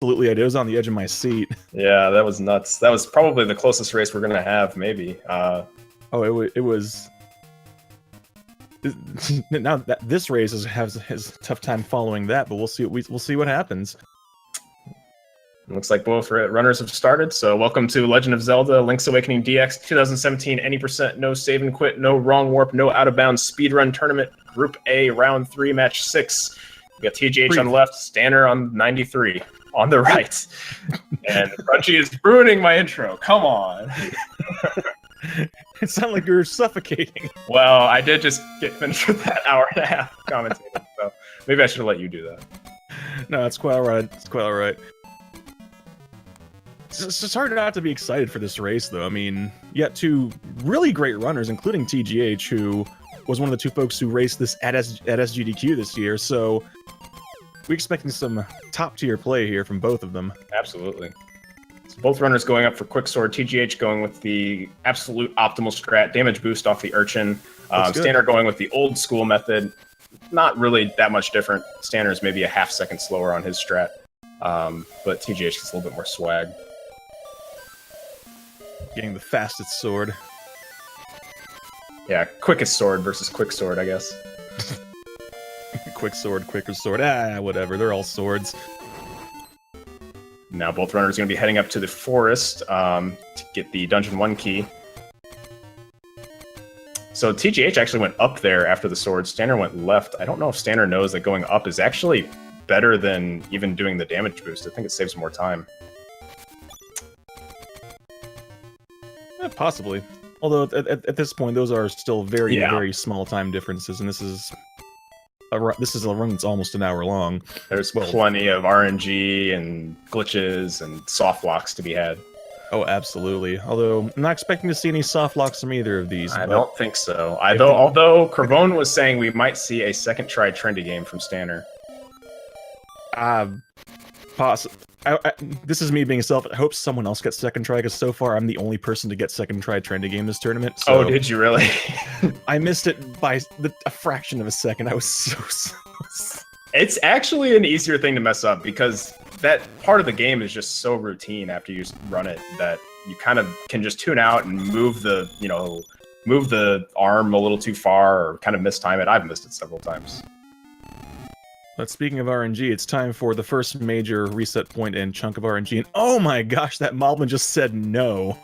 absolutely. I was on the edge of my seat. Yeah, that was nuts. That was probably the closest race we're gonna have, maybe. It was. Now that this race has a tough time following that, but we'll see what happens. Looks like both runners have started, so welcome to Legend of Zelda Link's Awakening DX 2017 any%, no save and quit, no wrong warp, no out of bounds speedrun tournament, Group A, round 3, match 6. We got TGH on the left, Stanner on 93 on the right. And Crunchy is ruining my intro. Come on. It sounded like you were suffocating. Well, I did just get finished with that hour and a half commentating, so maybe I should have let you do that. No, it's quite alright. It's quite alright. It's hard not to be excited for this race, though. I mean, you got two really great runners, including TGH, who was one of the two folks who raced this at SGDQ this year, so we're expecting some top-tier play here from both of them. Absolutely. So both runners going up for Quicksword. TGH going with the absolute optimal strat, damage boost off the Urchin. Stanner going with the old school method. Not really that much different. Stanner's maybe a half-second slower on his strat, but TGH gets a little bit more swag. Getting the fastest sword. Yeah, quickest sword versus quick sword, I guess. Quick sword, quicker sword. Whatever. They're all swords. Now both runners are going to be heading up to the forest to get the Dungeon 1 key. So TGH actually went up there after the sword. Stanner went left. I don't know if Stanner knows that going up is actually better than even doing the damage boost. I think it saves more time. Possibly. Although at this point, those are still very small time differences, and this is a run that's almost an hour long. There's plenty of RNG and glitches and soft locks to be had. Oh, absolutely. Although I'm not expecting to see any soft locks from either of these. I don't think so. Although Cravone was saying we might see a second try trendy game from Stanner. This is me being selfish. I hope someone else gets second try, because so far I'm the only person to get second try trendy game this tournament. So oh, did you really? I missed it by a fraction of a second. I was so It's actually an easier thing to mess up, because that part of the game is just so routine after you run it that you kind of can just tune out and move the arm a little too far or kind of mistime it. I've missed it several times. But speaking of RNG, it's time for the first major reset point and chunk of RNG, and oh my gosh, that Moblin just said no.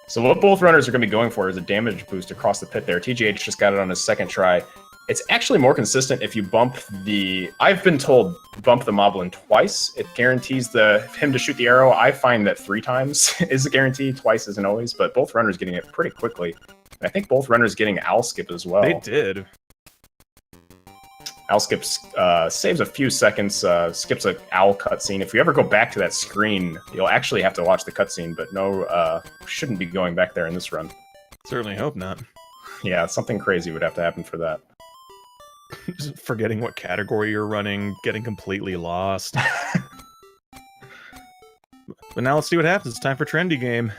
So what both runners are going to be going for is a damage boost across the pit there. TGH just got it on his second try. It's actually more consistent if you bump the... I've been told bump the Moblin twice. It guarantees him to shoot the arrow. I find that 3 times is a guarantee, twice isn't always, but both runners getting it pretty quickly. And I think both runners getting owl skip as well. They did. Owl skips saves a few seconds, skips an owl cutscene. If you ever go back to that screen, you'll actually have to watch the cutscene, but no, shouldn't be going back there in this run. Certainly hope not. Yeah, something crazy would have to happen for that. Just forgetting what category you're running, getting completely lost. But now let's see what happens. It's time for trendy game.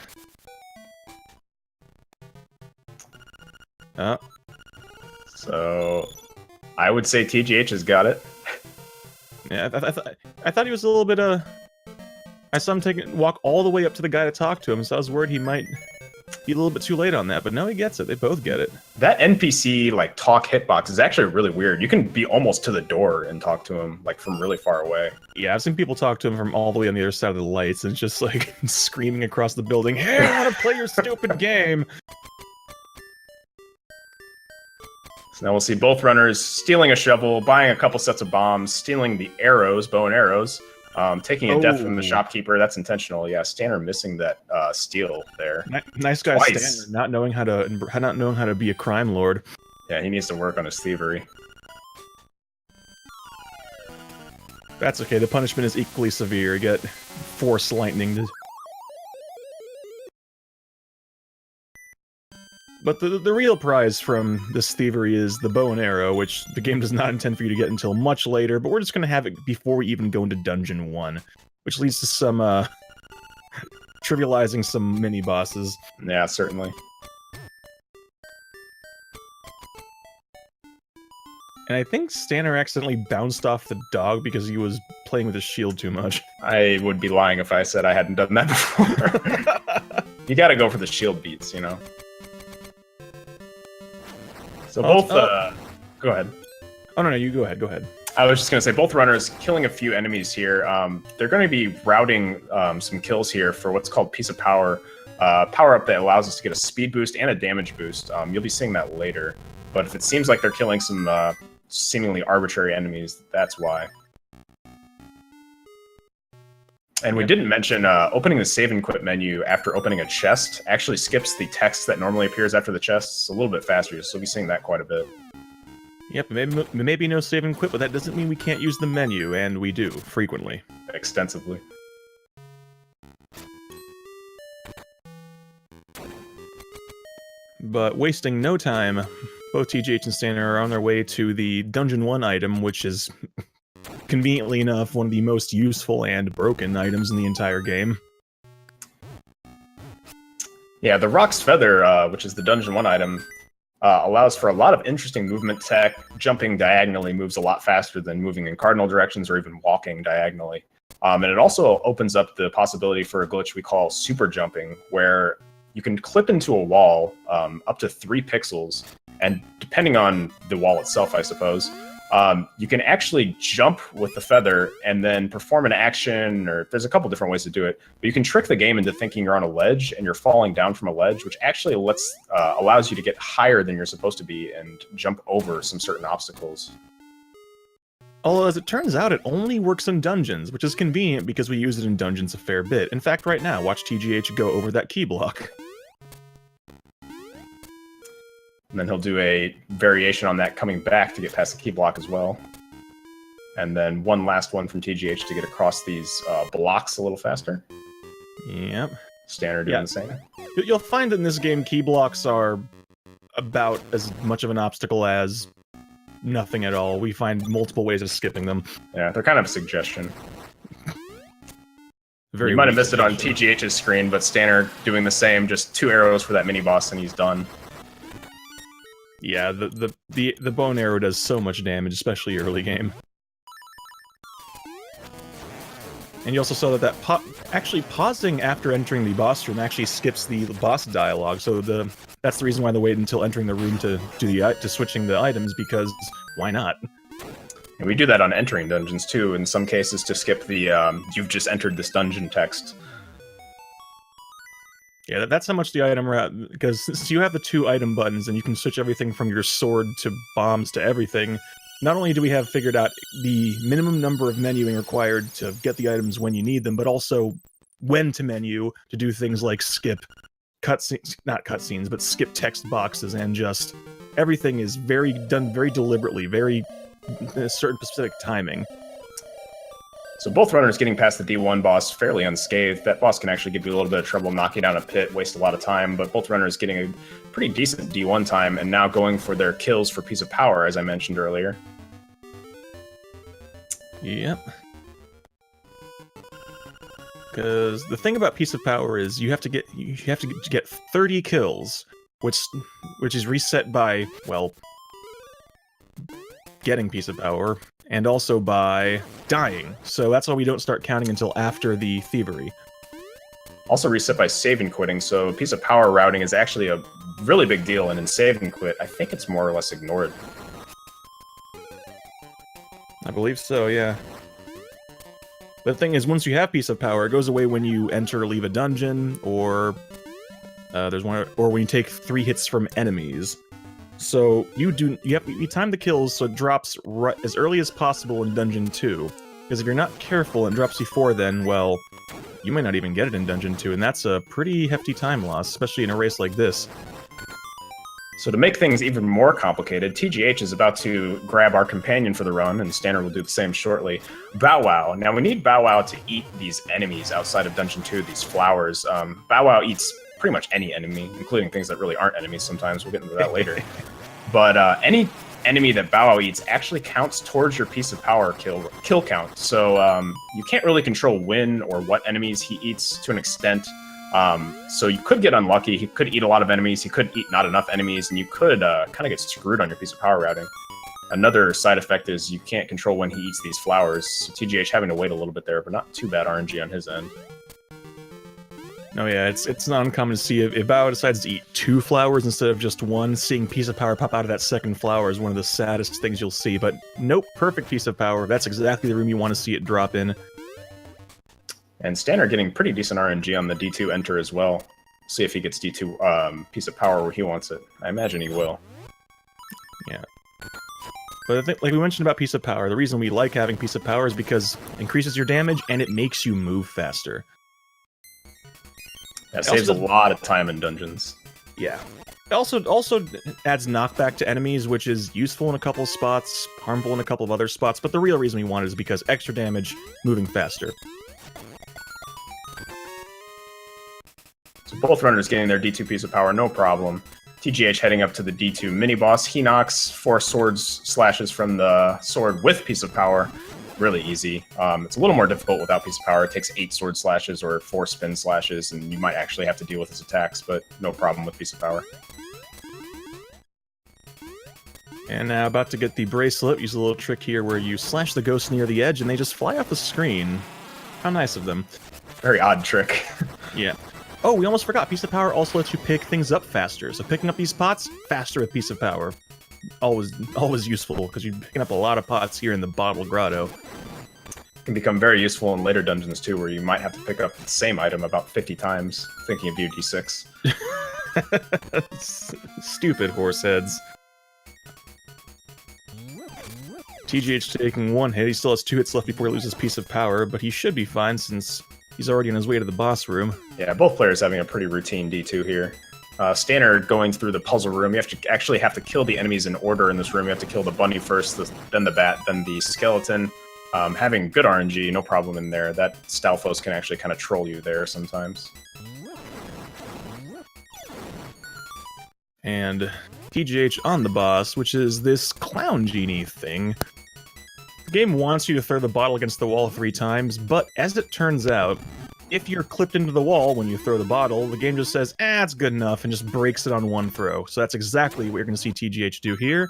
So... I would say TGH has got it. Yeah, I thought he was a little bit, I saw him walk all the way up to the guy to talk to him, so I was worried he might be a little bit too late on that, but no, he gets it. They both get it. That NPC, talk hitbox is actually really weird. You can be almost to the door and talk to him, from really far away. Yeah, I've seen people talk to him from all the way on the other side of the lights, and just, screaming across the building, "Hey, I want to play your stupid game!" So now we'll see both runners stealing a shovel, buying a couple sets of bombs, stealing the arrows, bow and arrows, taking a death from the shopkeeper. That's intentional. Yeah, Stanner missing that steal there. Nice guy, Stanner, not knowing how to be a crime lord. Yeah, he needs to work on his thievery. That's okay. The punishment is equally severe. You get force lightning. But the real prize from this thievery is the bow and arrow, which the game does not intend for you to get until much later, but we're just going to have it before we even go into Dungeon 1, which leads to some, trivializing some mini-bosses. Yeah, certainly. And I think Stanner accidentally bounced off the dog because he was playing with his shield too much. I would be lying if I said I hadn't done that before. You gotta go for the shield beats, you know? So both, go ahead. Oh, no, you go ahead, go ahead. I was just gonna say, both runners killing a few enemies here. They're gonna be routing some kills here for what's called Piece of Power. Power-up that allows us to get a speed boost and a damage boost. You'll be seeing that later. But if it seems like they're killing some seemingly arbitrary enemies, that's why. And we didn't mention opening the save and quit menu after opening a chest actually skips the text that normally appears after the chest. It's a little bit faster, so you'll be seeing that quite a bit. Yep, maybe no save and quit, but that doesn't mean we can't use the menu, and we do, frequently. Extensively. But wasting no time, both TGH and Stanner are on their way to the Dungeon 1 item, which is, conveniently enough, one of the most useful and broken items in the entire game. Yeah, the Rock's Feather, which is the Dungeon 1 item, allows for a lot of interesting movement tech. Jumping diagonally moves a lot faster than moving in cardinal directions or even walking diagonally. And it also opens up the possibility for a glitch we call super jumping, where you can clip into a wall up to 3 pixels, and depending on the wall itself, I suppose, you can actually jump with the feather and then perform an action, or there's a couple different ways to do it, but you can trick the game into thinking you're on a ledge and you're falling down from a ledge, which actually allows you to get higher than you're supposed to be and jump over some certain obstacles. Although, as it turns out, it only works in dungeons, which is convenient because we use it in dungeons a fair bit. In fact, right now, watch TGH go over that key block. And then he'll do a variation on that coming back to get past the key block as well. And then one last one from TGH to get across these blocks a little faster. Yep. Standard doing the same. You'll find that in this game, key blocks are about as much of an obstacle as nothing at all. We find multiple ways of skipping them. Yeah, they're kind of a suggestion. Very you might have missed it on TGH's screen, but Stanner doing the same, just 2 arrows for that mini-boss and he's done. Yeah, the bow and arrow does so much damage, especially early game. And you also saw that actually pausing after entering the boss room actually skips the boss dialogue. So that's the reason why they wait until entering the room to switching the items, because why not? And we do that on entering dungeons too, in some cases to skip the you've just entered this dungeon text. Yeah, that's how much the item route, because since you have the 2 item buttons and you can switch everything from your sword to bombs to everything, not only do we have figured out the minimum number of menuing required to get the items when you need them, but also when to menu to do things like skip cutscenes, not cutscenes, but skip text boxes, and just everything is done very deliberately, very certain specific timing. So both runners getting past the D1 boss fairly unscathed. That boss can actually give you a little bit of trouble knocking down a pit, waste a lot of time, but both runners getting a pretty decent D1 time and now going for their kills for Piece of Power, as I mentioned earlier. Yep. Because the thing about Piece of Power is you have to get 30 kills, which is reset by, well, getting Piece of Power, and also by dying. So that's why we don't start counting until after the thievery. Also reset by save and quitting, so Piece of Power routing is actually a really big deal, and in save and quit, I think it's more or less ignored. I believe so, yeah. The thing is, once you have Piece of Power, it goes away when you enter or leave a dungeon, or or when you take 3 hits from enemies. So you time the kills so it drops as early as possible in Dungeon 2. Because if you're not careful and it drops before then, well, you might not even get it in Dungeon 2, and that's a pretty hefty time loss, especially in a race like this. So to make things even more complicated, TGH is about to grab our companion for the run, and Stanner will do the same shortly. Bow Wow. Now we need Bow Wow to eat these enemies outside of Dungeon 2, these flowers. Bow Wow eats pretty much any enemy, including things that really aren't enemies sometimes. We'll get into that later. But any enemy that Bow Wow eats actually counts towards your Piece of Power kill count. So you can't really control when or what enemies he eats to an extent. So you could get unlucky. He could eat a lot of enemies. He could eat not enough enemies, and you could kind of get screwed on your Piece of Power routing. Another side effect is you can't control when he eats these flowers. So TGH having to wait a little bit there, but not too bad RNG on his end. No, yeah, it's not uncommon to see if Bao decides to eat 2 flowers instead of just 1. Seeing Piece of Power pop out of that second flower is one of the saddest things you'll see. But nope, perfect Piece of Power. That's exactly the room you want to see it drop in. And Sttaner getting pretty decent RNG on the D2 enter as well. See if he gets D2 Piece of Power where he wants it. I imagine he will. Yeah. But I think, like we mentioned about Piece of Power, the reason we like having Piece of Power is because it increases your damage and it makes you move faster. That saves a lot of time in dungeons. Yeah. It also adds knockback to enemies, which is useful in a couple spots, harmful in a couple of other spots, but the real reason we want it is because extra damage, moving faster. So both runners getting their D2 Piece of Power, no problem. TGH heading up to the D2 mini-boss. He knocks 4 slashes from the sword with Piece of Power. Really easy. It's a little more difficult without Piece of Power. It takes 8 sword slashes or 4 spin slashes, and you might actually have to deal with his attacks, but no problem with Piece of Power. And now about to get the bracelet. Use a little trick here where you slash the ghosts near the edge and they just fly off the screen. How nice of them. Very odd trick. Yeah. Oh, we almost forgot. Piece of Power also lets you pick things up faster. So picking up these pots, faster with Piece of Power. Always useful, because you're picking up a lot of pots here in the Bottle Grotto. Can become very useful in later dungeons, too, where you might have to pick up the same item about 50 times, thinking of UD6. Stupid horse heads. TGH taking 1 hit. He still has 2 hits left before he loses Piece of Power, but he should be fine since he's already on his way to the boss room. Yeah, both players having a pretty routine D2 here. Sttaner going through the puzzle room. You actually have to kill the enemies in order in this room. You have to kill the bunny first, then the bat, then the skeleton. Having good RNG, no problem in there. That Stalfos can actually kind of troll you there sometimes. And TGH on the boss, which is this clown genie thing. The game wants you to throw the bottle against the wall 3 times, but as it turns out, if you're clipped into the wall when you throw the bottle, the game just says, it's good enough, and just breaks it on 1 throw. So that's exactly what you're going to see TGH do here.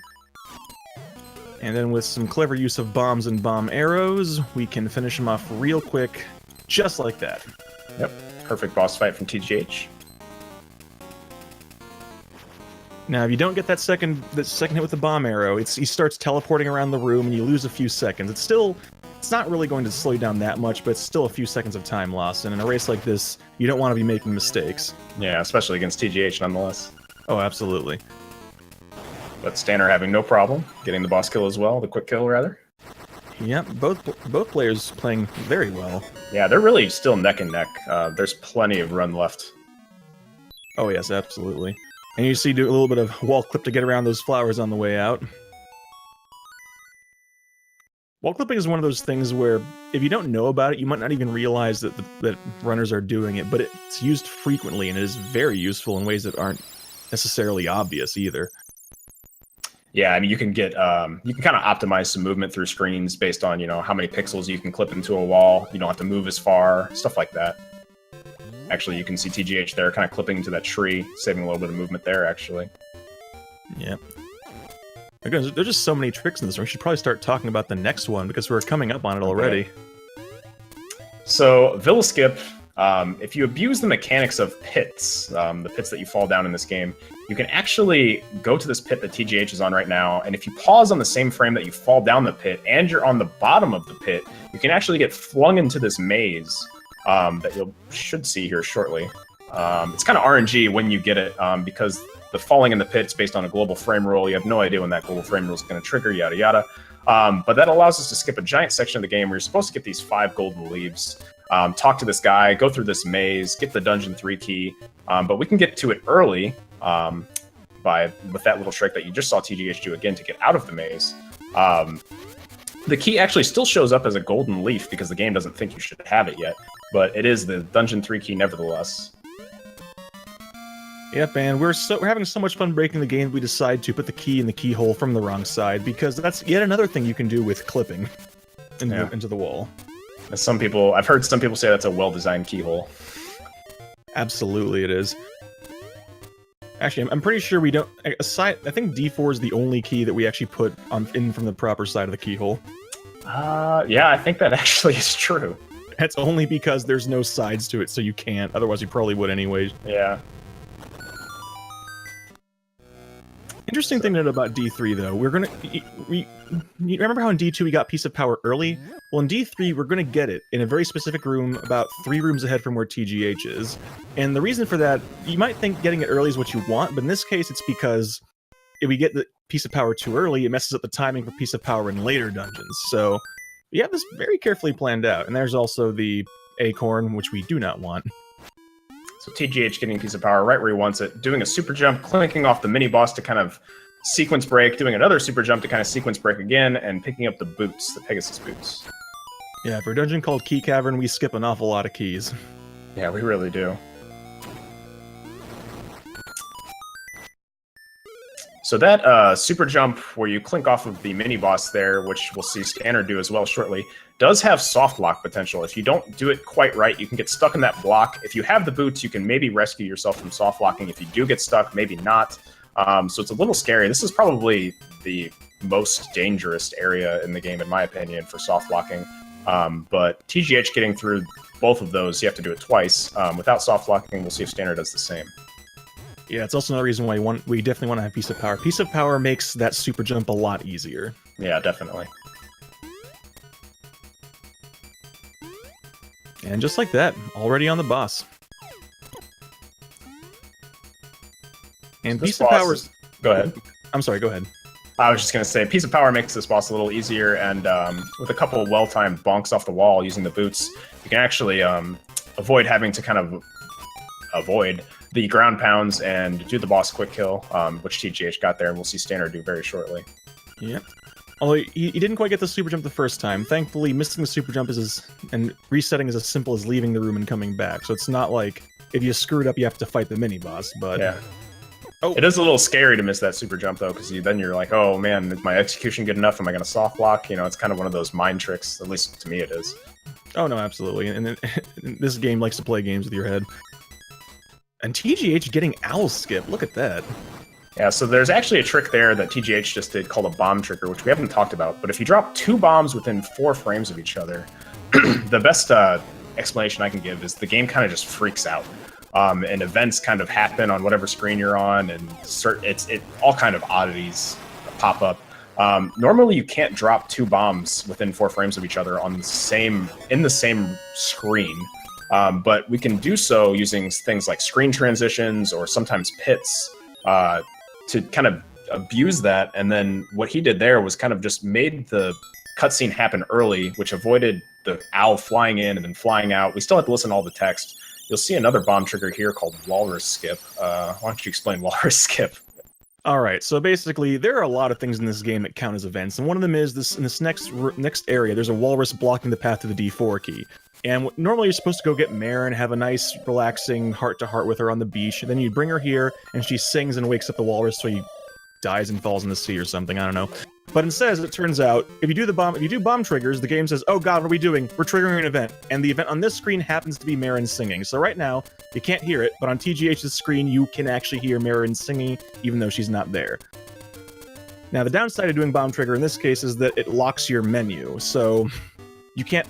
And then with some clever use of bombs and bomb arrows, we can finish him off real quick, just like that. Yep, perfect boss fight from TGH. Now, if you don't get that second hit with the bomb arrow, he starts teleporting around the room and you lose a few seconds. It's not really going to slow you down that much, but it's still a few seconds of time lost. And in a race like this, you don't want to be making mistakes. Yeah, especially against TGH nonetheless. Oh, absolutely. But Sttaner having no problem getting the boss kill as well, the quick kill rather. Yep, both players playing very well. Yeah, they're really still neck and neck. There's plenty of run left. Oh yes, absolutely. And you see do a little bit of wall clip to get around those flowers on the way out. Wall clipping is one of those things where if you don't know about it, you might not even realize that that runners are doing it, but it's used frequently and it is very useful in ways that aren't necessarily obvious either. Yeah, I mean, you can get you can kind of optimize some movement through screens based on, how many pixels you can clip into a wall. You don't have to move as far, stuff like that. Actually, you can see TGH there kind of clipping into that tree, saving a little bit of movement there, actually. Yep. Again, there's just so many tricks in this one. We should probably start talking about the next one because we're coming up on it already. Okay. So, Villa Skip, if you abuse the mechanics of pits, the pits that you fall down in this game, you can actually go to this pit that TGH is on right now, and if you pause on the same frame that you fall down the pit, and you're on the bottom of the pit, you can actually get flung into this maze that you should see here shortly. It's kind of RNG when you get it, because the falling in the pit is based on a global frame rule. You have no idea when that global frame rule is going to trigger, yada yada. But that allows us to skip a giant section of the game where you're supposed to get these 5 golden leaves, talk to this guy, go through this maze, get the Dungeon 3 key, but we can get to it early with that little trick that you just saw TGH do again to get out of the maze. The key actually still shows up as a golden leaf because the game doesn't think you should have it yet, but it is the Dungeon 3 key nevertheless. Yep, and we're having so much fun breaking the game that we decide to put the key in the keyhole from the wrong side, because that's yet another thing you can do with clipping into the wall. As I've heard some people say that's a well-designed keyhole. Absolutely it is. Actually, I'm pretty sure we don't. Aside, I think D4 is the only key that we actually put in from the proper side of the keyhole. Yeah, I think that actually is true. That's only because there's no sides to it, so you can't. Otherwise, you probably would anyways. Yeah. Interesting thing to note about D3, though. We're gonna... You remember how in D2 we got Piece of Power early? Well, in D3, we're gonna get it in a very specific room about 3 rooms ahead from where TGH is. And the reason for that, you might think getting it early is what you want, but in this case, it's because if we get the Piece of Power too early, it messes up the timing for Piece of Power in later dungeons. So, we have this very carefully planned out. And there's also the Acorn, which we do not want. So TGH getting Piece of Power right where he wants it, doing a super jump, clinking off the mini-boss to kind of sequence break, doing another super jump to kind of sequence break again, and picking up the boots, the Pegasus boots. Yeah, for a dungeon called Key Cavern, we skip an awful lot of keys. Yeah, we really do. So that super jump where you clink off of the mini-boss there, which we'll see Sttaner do as well shortly, does have soft lock potential. If you don't do it quite right, you can get stuck in that block. If you have the boots, you can maybe rescue yourself from soft locking. If you do get stuck, maybe not. So it's a little scary. This is probably the most dangerous area in the game, in my opinion, for soft locking. But TGH getting through both of those, you have to do it twice. Without soft locking, we'll see if Sttaner does the same. Yeah, it's also another reason why we definitely want to have Piece of Power. Piece of Power makes that super jump a lot easier. Yeah, definitely. And just like that, already on the boss. And So Piece of Power... Go ahead. I'm sorry, go ahead. I was just going to say, Piece of Power makes this boss a little easier, and with a couple of well-timed bonks off the wall using the boots, you can actually avoid having to kind of avoid the ground pounds and do the boss quick kill, which TGH got there, and we'll see Sttaner do very shortly. Yeah. Although he didn't quite get the super jump the first time. Thankfully, missing the super jump and resetting is as simple as leaving the room and coming back. So it's not like if you screw it up, you have to fight the mini-boss, but... Yeah. Oh. It is a little scary to miss that super jump, though, because then you're like, oh, man, is my execution good enough? Am I going to soft lock? You know, it's kind of one of those mind tricks, at least to me it is. Oh, no, absolutely. And this game likes to play games with your head. And TGH getting Owl Skip, look at that. Yeah, so there's actually a trick there that TGH just did called a bomb trigger, which we haven't talked about. But if you drop 2 bombs within 4 frames of each other, the best explanation I can give is the game kind of just freaks out. And events kind of happen on whatever screen you're on, and all kind of oddities pop up. Normally, you can't drop 2 bombs within 4 frames of each other in the same screen. But we can do so using things like screen transitions or sometimes pits to kind of abuse that. And then what he did there was kind of just made the cutscene happen early, which avoided the owl flying in and then flying out. We still have to listen to all the text. You'll see another bomb trigger here called Walrus Skip. Why don't you explain Walrus Skip? All right, so basically, there are a lot of things in this game that count as events, and one of them is in this next area, there's a walrus blocking the path to the D4 key. And normally you're supposed to go get Mare and have a nice, relaxing heart-to-heart with her on the beach, and then you bring her here, and she sings and wakes up the walrus so he dies and falls in the sea or something, I don't know. But instead, as it turns out, if you do bomb triggers, the game says, oh god, what are we doing? We're triggering an event. And the event on this screen happens to be Marin singing. So right now, you can't hear it, but on TGH's screen, you can actually hear Marin singing, even though she's not there. Now, the downside of doing bomb trigger in this case is that it locks your menu. So you can't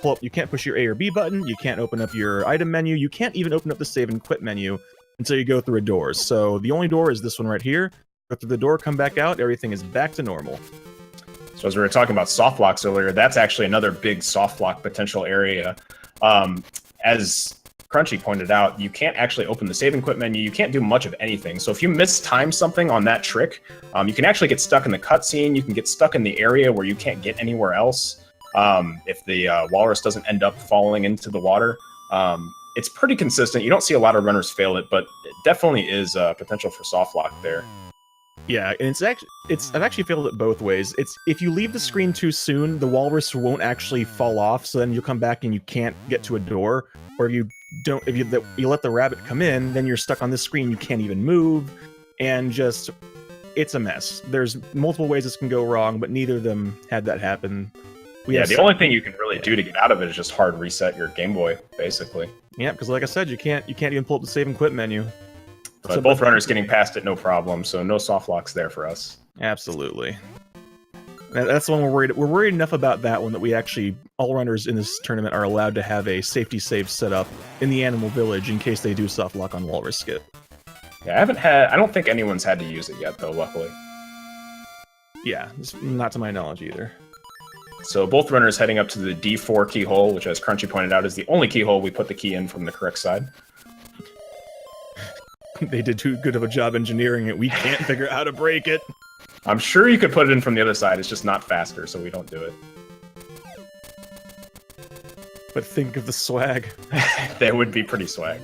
push your A or B button, you can't open up your item menu, you can't even open up the save and quit menu until you go through a door. So the only door is this one right here. Go through the door, come back out, everything is back to normal. So as we were talking about soft locks earlier, that's actually another big soft lock potential area. As Crunchy pointed out, you can't actually open the save and quit menu, you can't do much of anything. So if you mistime something on that trick, you can actually get stuck in the cutscene, you can get stuck in the area where you can't get anywhere else. If the walrus doesn't end up falling into the water. It's pretty consistent. You don't see a lot of runners fail it, but it definitely is potential for soft lock there. Yeah, and I've actually failed it both ways. It's if you leave the screen too soon, the walrus won't actually fall off, so then you'll come back and you can't get to a door. Or if you let the rabbit come in, then you're stuck on this screen, you can't even move, and it's a mess. There's multiple ways this can go wrong, but neither of them had that happen. The only thing you can really do to get out of it is just hard reset your Game Boy, basically. Yeah, because like I said, you can't even pull up the save and quit menu. But both runners getting past it, no problem. So no soft locks there for us. Absolutely. That's the one we're worried. We're worried enough about that one that we actually, all runners in this tournament are allowed to have a safety save set up in the animal village in case they do soft lock on Walrus Skip. Yeah, I don't think anyone's had to use it yet, though, luckily. Yeah, not to my knowledge either. So both runners heading up to the D4 keyhole, which, as Crunchy pointed out, is the only keyhole we put the key in from the correct side. They did too good of a job engineering it. We can't figure out how to break it. I'm sure you could put it in from the other side. It's just not faster, so we don't do it. But think of the swag. That would be pretty swag.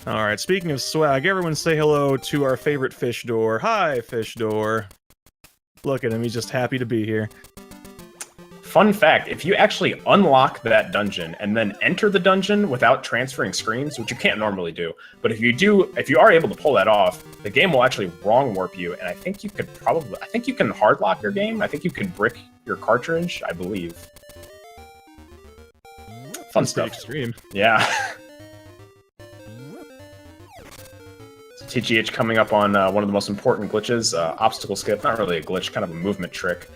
All right, speaking of swag, everyone say hello to our favorite Fish Door. Hi, Fish Door. Look at him, he's just happy to be here. Fun fact, if you actually unlock that dungeon and then enter the dungeon without transferring screens, which you can't normally do, but if you are able to pull that off, the game will actually wrong warp you, and I think you can hard lock your game. I think you can brick your cartridge, I believe. Fun That's stuff. Extreme. Yeah. So TGH coming up on one of the most important glitches, obstacle skip. Not really a glitch, kind of a movement trick.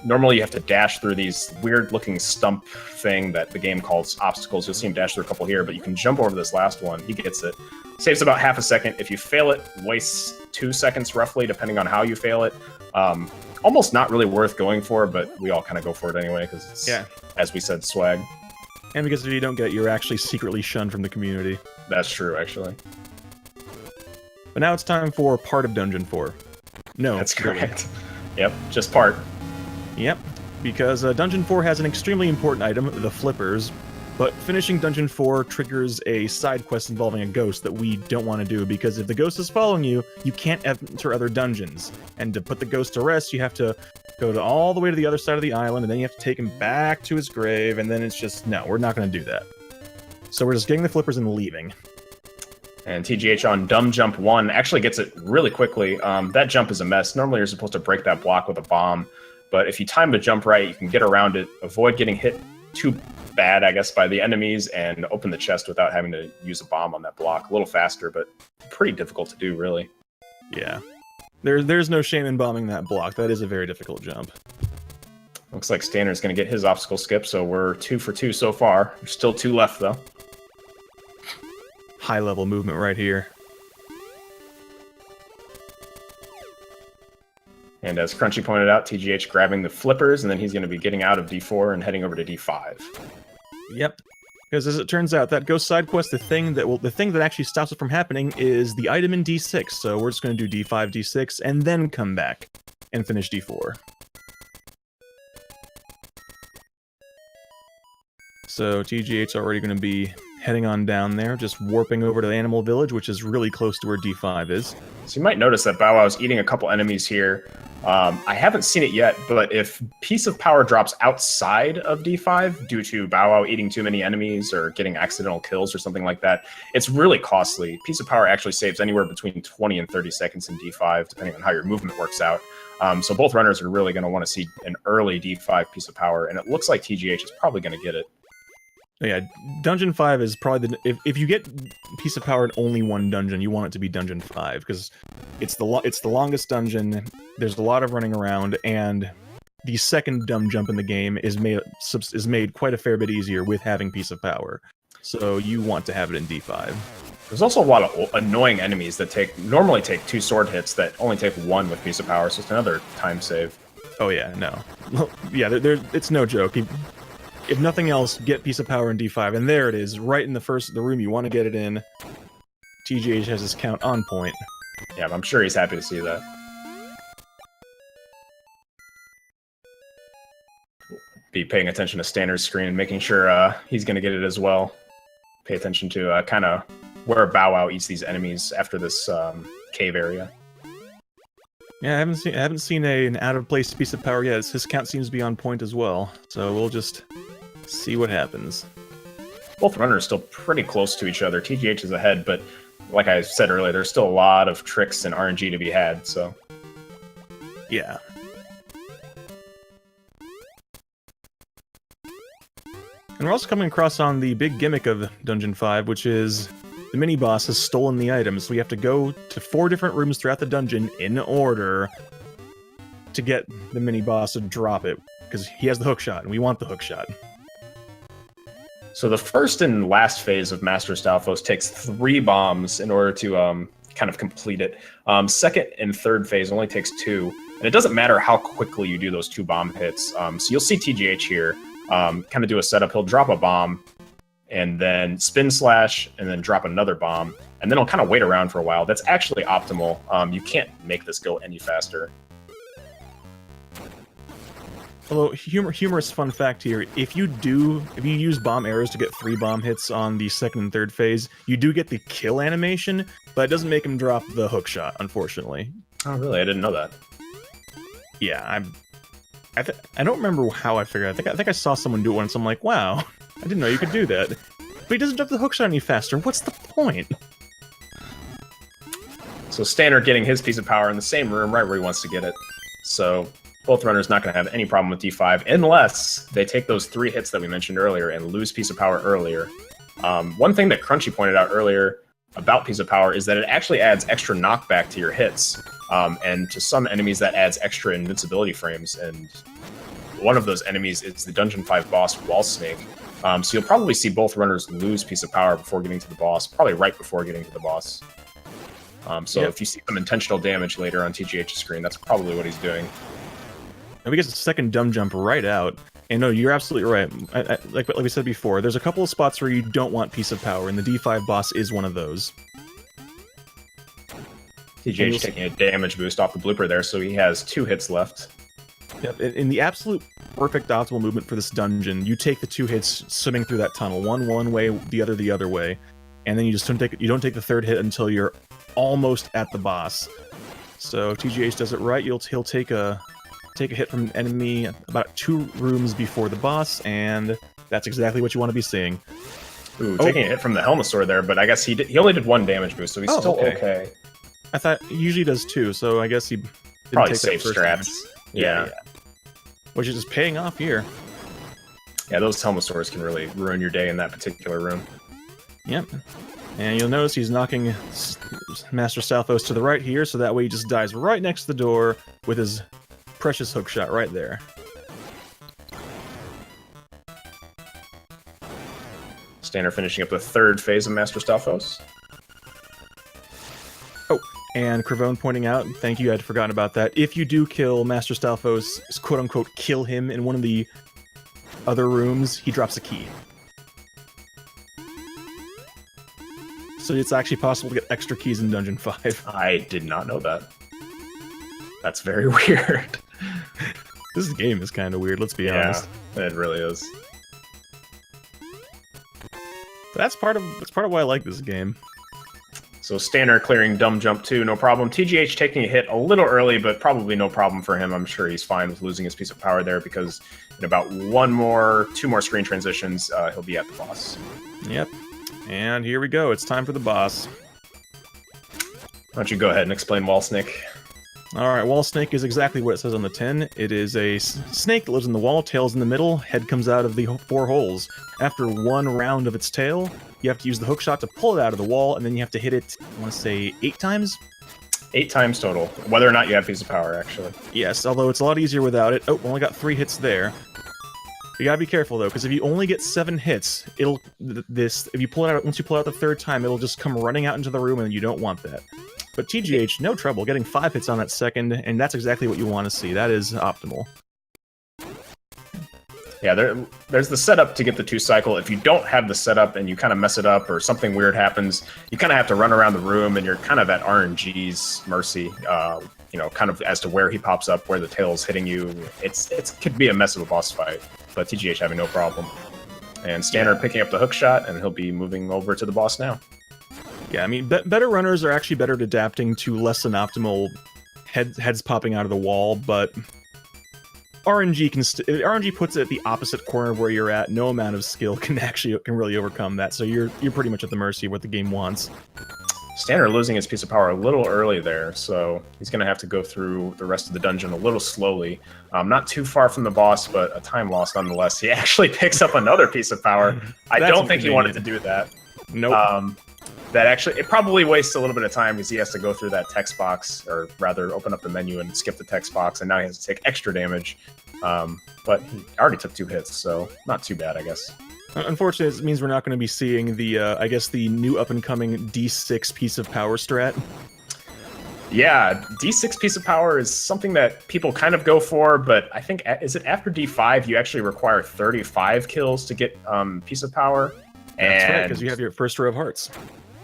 Normally you have to dash through these weird-looking stump thing that the game calls obstacles. You'll see him dash through a couple here, but you can jump over this last one. He gets it. Saves about half a second. If you fail it, wastes 2 seconds roughly, depending on how you fail it. Almost not really worth going for, but we all kind of go for it anyway, because it's, as we said, swag. And because if you don't get it, you're actually secretly shunned from the community. That's true, actually. But now it's time for part of Dungeon 4. No, that's correct. Yep, just part. Yep, because Dungeon 4 has an extremely important item, the flippers, but finishing Dungeon 4 triggers a side quest involving a ghost that we don't want to do, because if the ghost is following you, you can't enter other dungeons. And to put the ghost to rest, you have to go all the way to the other side of the island, and then you have to take him back to his grave, and then it's just, no, we're not going to do that. So we're just getting the flippers and leaving. And TGH on Dumb Jump 1 actually gets it really quickly. That jump is a mess. Normally you're supposed to break that block with a bomb, but if you time the jump right, you can get around it, avoid getting hit too bad, I guess, by the enemies, and open the chest without having to use a bomb on that block. A little faster, but pretty difficult to do, really. Yeah. There's no shame in bombing that block. That is a very difficult jump. Looks like Sttaner's going to get his obstacle skip, so we're 2 for 2 so far. There's still 2 left, though. High-level movement right here. And as Crunchy pointed out, TGH grabbing the flippers, and then he's going to be getting out of D4 and heading over to D5. Yep. Because as it turns out, that ghost side quest, the thing that actually stops it from happening is the item in D6. So we're just going to do D5, D6, and then come back and finish D4. So TGH's already going to be heading on down there, just warping over to the animal village, which is really close to where D5 is. So you might notice that Bow Wow's eating a couple enemies here. I haven't seen it yet, but if Piece of Power drops outside of D5 due to Bow Wow eating too many enemies or getting accidental kills or something like that, it's really costly. Piece of Power actually saves anywhere between 20 and 30 seconds in D5, depending on how your movement works out. So both runners are really going to want to see an early D5 Piece of Power, and it looks like TGH is probably going to get it. Yeah, Dungeon 5 is probably if you get Piece of Power in only one dungeon, you want it to be Dungeon 5, because it's the longest dungeon, there's a lot of running around, and the second dumb jump in the game is made quite a fair bit easier with having Piece of Power. So you want to have it in D5. There's also a lot of annoying enemies that normally take 2 sword hits that only take 1 with Piece of Power, so it's another time save. Oh yeah, no. Yeah, it's no joke. If nothing else, get Piece of Power in D5, and there it is, right in the room you want to get it in. TGH has his count on point. Yeah, I'm sure he's happy to see that. Be paying attention to Stanner's screen, making sure he's going to get it as well. Pay attention to kind of where Bow Wow eats these enemies after this cave area. Yeah, I haven't seen an out-of-place Piece of Power yet. His count seems to be on point as well, so we'll just see what happens. Both runners still pretty close to each other. TGH is ahead, but like I said earlier, there's still a lot of tricks and RNG to be had, so... Yeah. And we're also coming across on the big gimmick of Dungeon 5, which is the mini-boss has stolen the items, so we have to go to 4 different rooms throughout the dungeon in order to get the mini-boss to drop it, because he has the hookshot, and we want the hookshot. So the first and last phase of Master Stalfos takes 3 bombs in order to kind of complete it. Second and third phase only takes 2, and it doesn't matter how quickly you do those 2 bomb hits. So you'll see TGH here kind of do a setup. He'll drop a bomb, and then spin slash, and then drop another bomb, and then he'll kind of wait around for a while. That's actually optimal. You can't make this go any faster. Although, humorous fun fact here, if you use bomb arrows to get 3 bomb hits on the second and third phase, you do get the kill animation, but it doesn't make him drop the hookshot, unfortunately. Oh, really? I didn't know that. Yeah, I don't remember how I figured it. I think I saw someone do it once. I'm like, wow, I didn't know you could do that. But he doesn't drop the hookshot any faster. What's the point? So Sttaner getting his piece of power in the same room, right where he wants to get it. So both runners not going to have any problem with D5, unless they take those 3 hits that we mentioned earlier and lose piece of power earlier. One thing that Crunchy pointed out earlier about piece of power is that it actually adds extra knockback to your hits, and to some enemies that adds extra invincibility frames, and one of those enemies is the Dungeon 5 boss, Wall Snake. So you'll probably see both runners lose piece of power before getting to the boss, probably right before getting to the boss. So if you see some intentional damage later on TGH's screen, that's probably what he's doing. And we get the second dumb jump right out. And no, you're absolutely right. Like we said before, there's a couple of spots where you don't want piece of power, and the D5 boss is one of those. TGH taking a damage boost off the blooper there, so he has 2 hits left. Yep, in the absolute perfect optimal movement for this dungeon, you take the 2 hits swimming through that tunnel, one way, the other way, and then you just don't take the 3rd hit until you're almost at the boss. So if TGH does it right, he'll take a hit from an enemy about 2 rooms before the boss, and that's exactly what you want to be seeing. Ooh, taking a hit from the Helmasaur there, but I guess he only did 1 damage boost, so he's still okay. I thought he usually does 2, so I guess he didn't probably take safe that strats. Yeah. Which is just paying off here. Yeah, those Helmasaurs can really ruin your day in that particular room. Yep. And you'll notice he's knocking Master Stalfos to the right here, so that way he just dies right next to the door with his precious hookshot right there. Sttaner finishing up the 3rd phase of Master Stalfos. Oh, and Cravone pointing out, thank you, I'd forgotten about that. If you do kill Master Stalfos, quote-unquote, kill him in one of the other rooms, he drops a key. So it's actually possible to get extra keys in Dungeon 5. I did not know that. That's very weird. This game is kind of weird, let's be honest. It really is. That's part of why I like this game. So Sttaner clearing Dumb Jump 2, no problem. TGH taking a hit a little early, but probably no problem for him. I'm sure he's fine with losing his piece of power there, because in about 2 more screen transitions, he'll be at the boss. Yep. And here we go. It's time for the boss. Why don't you go ahead and explain Wall Snake? Alright, Wall Snake is exactly what it says on the tin. It is a snake that lives in the wall, tail's in the middle, head comes out of the 4 holes. After 1 round of its tail, you have to use the hookshot to pull it out of the wall, and then you have to hit it, I want to say, 8 times? 8 times total, whether or not you have piece of power, actually. Yes, although it's a lot easier without it. Oh, only got 3 hits there. You gotta be careful though, because if you only get 7 hits, if you pull it out, once you pull it out the 3rd time, it'll just come running out into the room, and you don't want that. But TGH, no trouble, getting 5 hits on that second, and that's exactly what you want to see. That is optimal. Yeah, there's the setup to get the 2 cycle. If you don't have the setup and you kind of mess it up or something weird happens, you kind of have to run around the room, and you're kind of at RNG's mercy, kind of as to where he pops up, where the tail's hitting you. It could be a mess of a boss fight, but TGH having no problem. And Sttaner picking up the hook shot, and he'll be moving over to the boss now. Yeah, I mean, better runners are actually better at adapting to less than optimal heads popping out of the wall, but RNG puts it at the opposite corner of where you're at. No amount of skill can really overcome that, so you're pretty much at the mercy of what the game wants. Sttaner losing his piece of power a little early there, so he's going to have to go through the rest of the dungeon a little slowly. Not too far from the boss, but a time loss nonetheless. He actually picks up another piece of power. I don't think he wanted to do that. Nope. that actually, it probably wastes a little bit of time because he has to go through that text box, or rather open up the menu and skip the text box, and now he has to take extra damage. But he already took 2 hits, so not too bad, I guess. Unfortunately, it means we're not going to be seeing the, I guess, the new up-and-coming D6 piece of power strat. Yeah, D6 piece of power is something that people kind of go for, but I think, is it after D5 you actually require 35 kills to get piece of power? That's right, because you have your first row of hearts.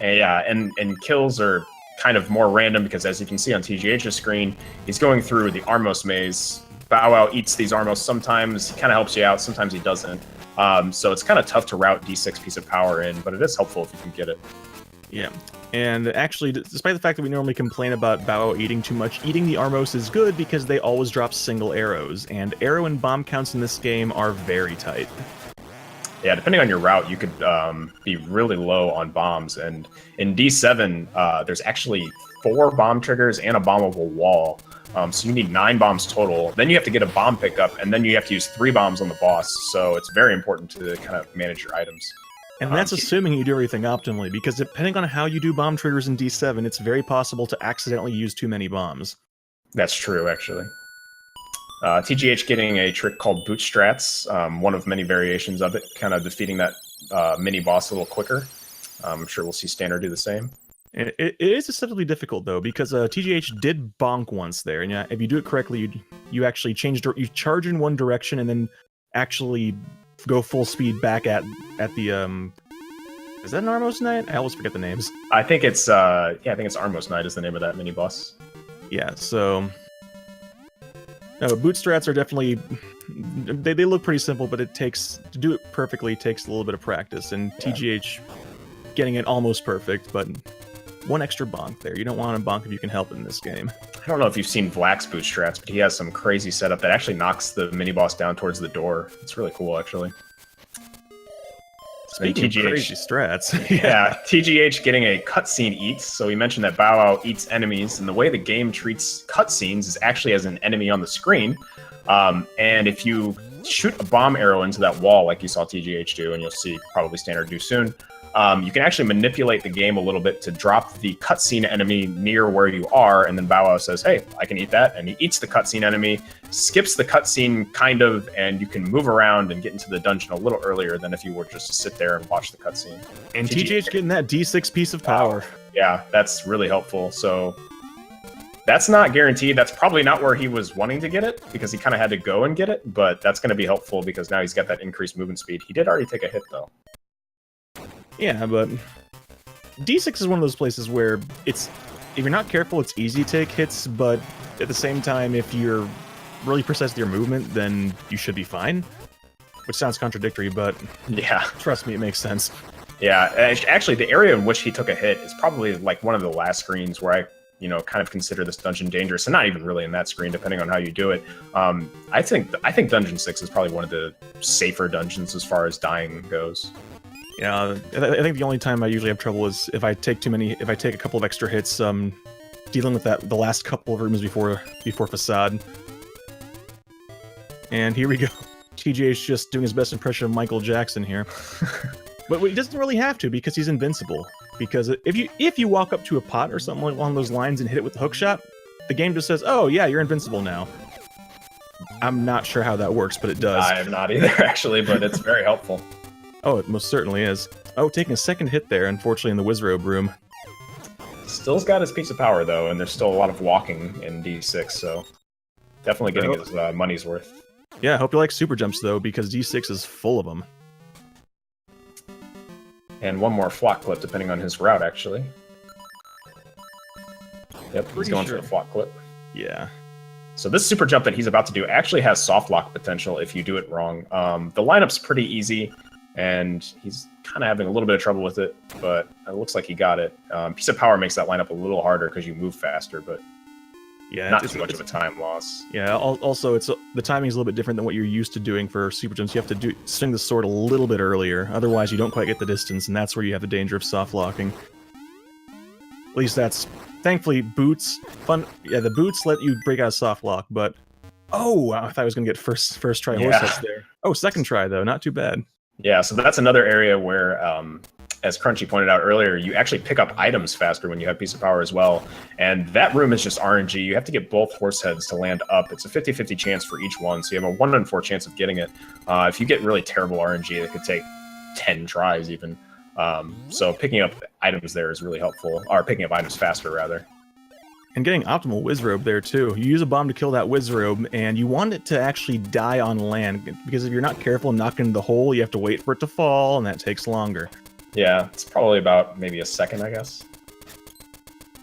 And, yeah, and kills are kind of more random because, as you can see on TGH's screen, he's going through the Armos maze. Bow Wow eats these Armos sometimes. He kind of helps you out, sometimes he doesn't. So it's kind of tough to route D6 piece of power in, but it is helpful if you can get it. Yeah, and actually, despite the fact that we normally complain about Bow Wow eating too much, eating the Armos is good because they always drop single arrows, and arrow and bomb counts in this game are very tight. Yeah, depending on your route, you could be really low on bombs, and in D7, there's actually 4 bomb triggers and a bombable wall. So you need 9 bombs total. Then you have to get a bomb pickup, and then you have to use 3 bombs on the boss. So it's very important to kind of manage your items. And that's assuming you do everything optimally, because depending on how you do bomb triggers in D7, it's very possible to accidentally use too many bombs. That's true, actually. TGH getting a trick called Bootstrats, one of many variations of it, kind of defeating that mini-boss a little quicker. I'm sure we'll see Sttaner do the same. It is deceptively difficult, though, because TGH did bonk once there, and yeah, if you do it correctly, you actually you charge in one direction and then actually go full speed back at the is that an Armos Knight? I always forget the names. I think it's I think it's Armos Knight is the name of that mini boss. Yeah, so no, bootstrats are definitely they look pretty simple, but to do it perfectly takes a little bit of practice, and yeah. TGH getting it almost perfect, but one extra bonk there. You don't want a bonk if you can help it in this game. I don't know if you've seen Vlak's bootstrats, but he has some crazy setup that actually knocks the mini-boss down towards the door. It's really cool, actually. Speaking of crazy strats. Yeah, TGH getting a cutscene eat. So we mentioned that Bow Wow eats enemies, and the way the game treats cutscenes is actually as an enemy on the screen. And if you shoot a bomb arrow into that wall, like you saw TGH do, and you'll see probably Sttaner do soon, you can actually manipulate the game a little bit to drop the cutscene enemy near where you are, and then Bow Wow says, hey, I can eat that, and he eats the cutscene enemy, skips the cutscene, kind of, and you can move around and get into the dungeon a little earlier than if you were just to sit there and watch the cutscene. And TGH getting that D6 piece of power. Yeah, that's really helpful. So that's not guaranteed. That's probably not where he was wanting to get it, because he kind of had to go and get it, but that's going to be helpful because now he's got that increased movement speed. He did already take a hit, though. Yeah, but D6 is one of those places where if you're not careful, it's easy to take hits, but at the same time, if you're really precise with your movement, then you should be fine. Which sounds contradictory, but yeah, trust me, it makes sense. Yeah, actually, the area in which he took a hit is probably like one of the last screens where I kind of consider this dungeon dangerous, and not even really in that screen, depending on how you do it. I think Dungeon 6 is probably one of the safer dungeons as far as dying goes. Yeah, I think the only time I usually have trouble is if I take a couple of extra hits, dealing with the last couple of rooms before Facade. And here we go. TGH just doing his best impression of Michael Jackson here. But he doesn't really have to, because he's invincible. Because if you walk up to a pot or something along those lines and hit it with the hook shot, the game just says, oh yeah, you're invincible now. I'm not sure how that works, but it does. I'm not either, actually, but it's very helpful. Oh, it most certainly is. Oh, taking a second hit there, unfortunately, in the Wizrobe room. Still's got his piece of power, though, and there's still a lot of walking in D6, so definitely getting his money's worth. Yeah, I hope you like super jumps, though, because D6 is full of them. And one more flock clip, depending on his route, actually. Yep, he's going for the flock clip. Yeah. So this super jump that he's about to do actually has soft lock potential if you do it wrong. The lineup's pretty easy, and he's kind of having a little bit of trouble with it, but it looks like he got it. Piece of power makes that lineup a little harder because you move faster, but yeah, not too much of a time loss. Yeah, also the timing is a little bit different than what you're used to doing for super jumps. You have to swing the sword a little bit earlier, otherwise you don't quite get the distance, and that's where you have the danger of soft locking. At least that's, thankfully, boots. Yeah, the boots let you break out a soft lock, but oh, I thought I was gonna get first try horse hits there. Oh, second try though, not too bad. Yeah, so that's another area where as Crunchy pointed out earlier, you actually pick up items faster when you have Piece of Power as well. And that room is just RNG. You have to get both horse heads to land up. It's a 50-50 chance for each one, so you have a 1 in 4 chance of getting it. If you get really terrible RNG, it could take 10 tries even. So picking up items there is really helpful, or picking up items faster, rather. And getting optimal Wizrobe there, too. You use a bomb to kill that Wizrobe, and you want it to actually die on land, because if you're not careful and knock into the hole, you have to wait for it to fall, and that takes longer. Yeah, it's probably about maybe a second, I guess.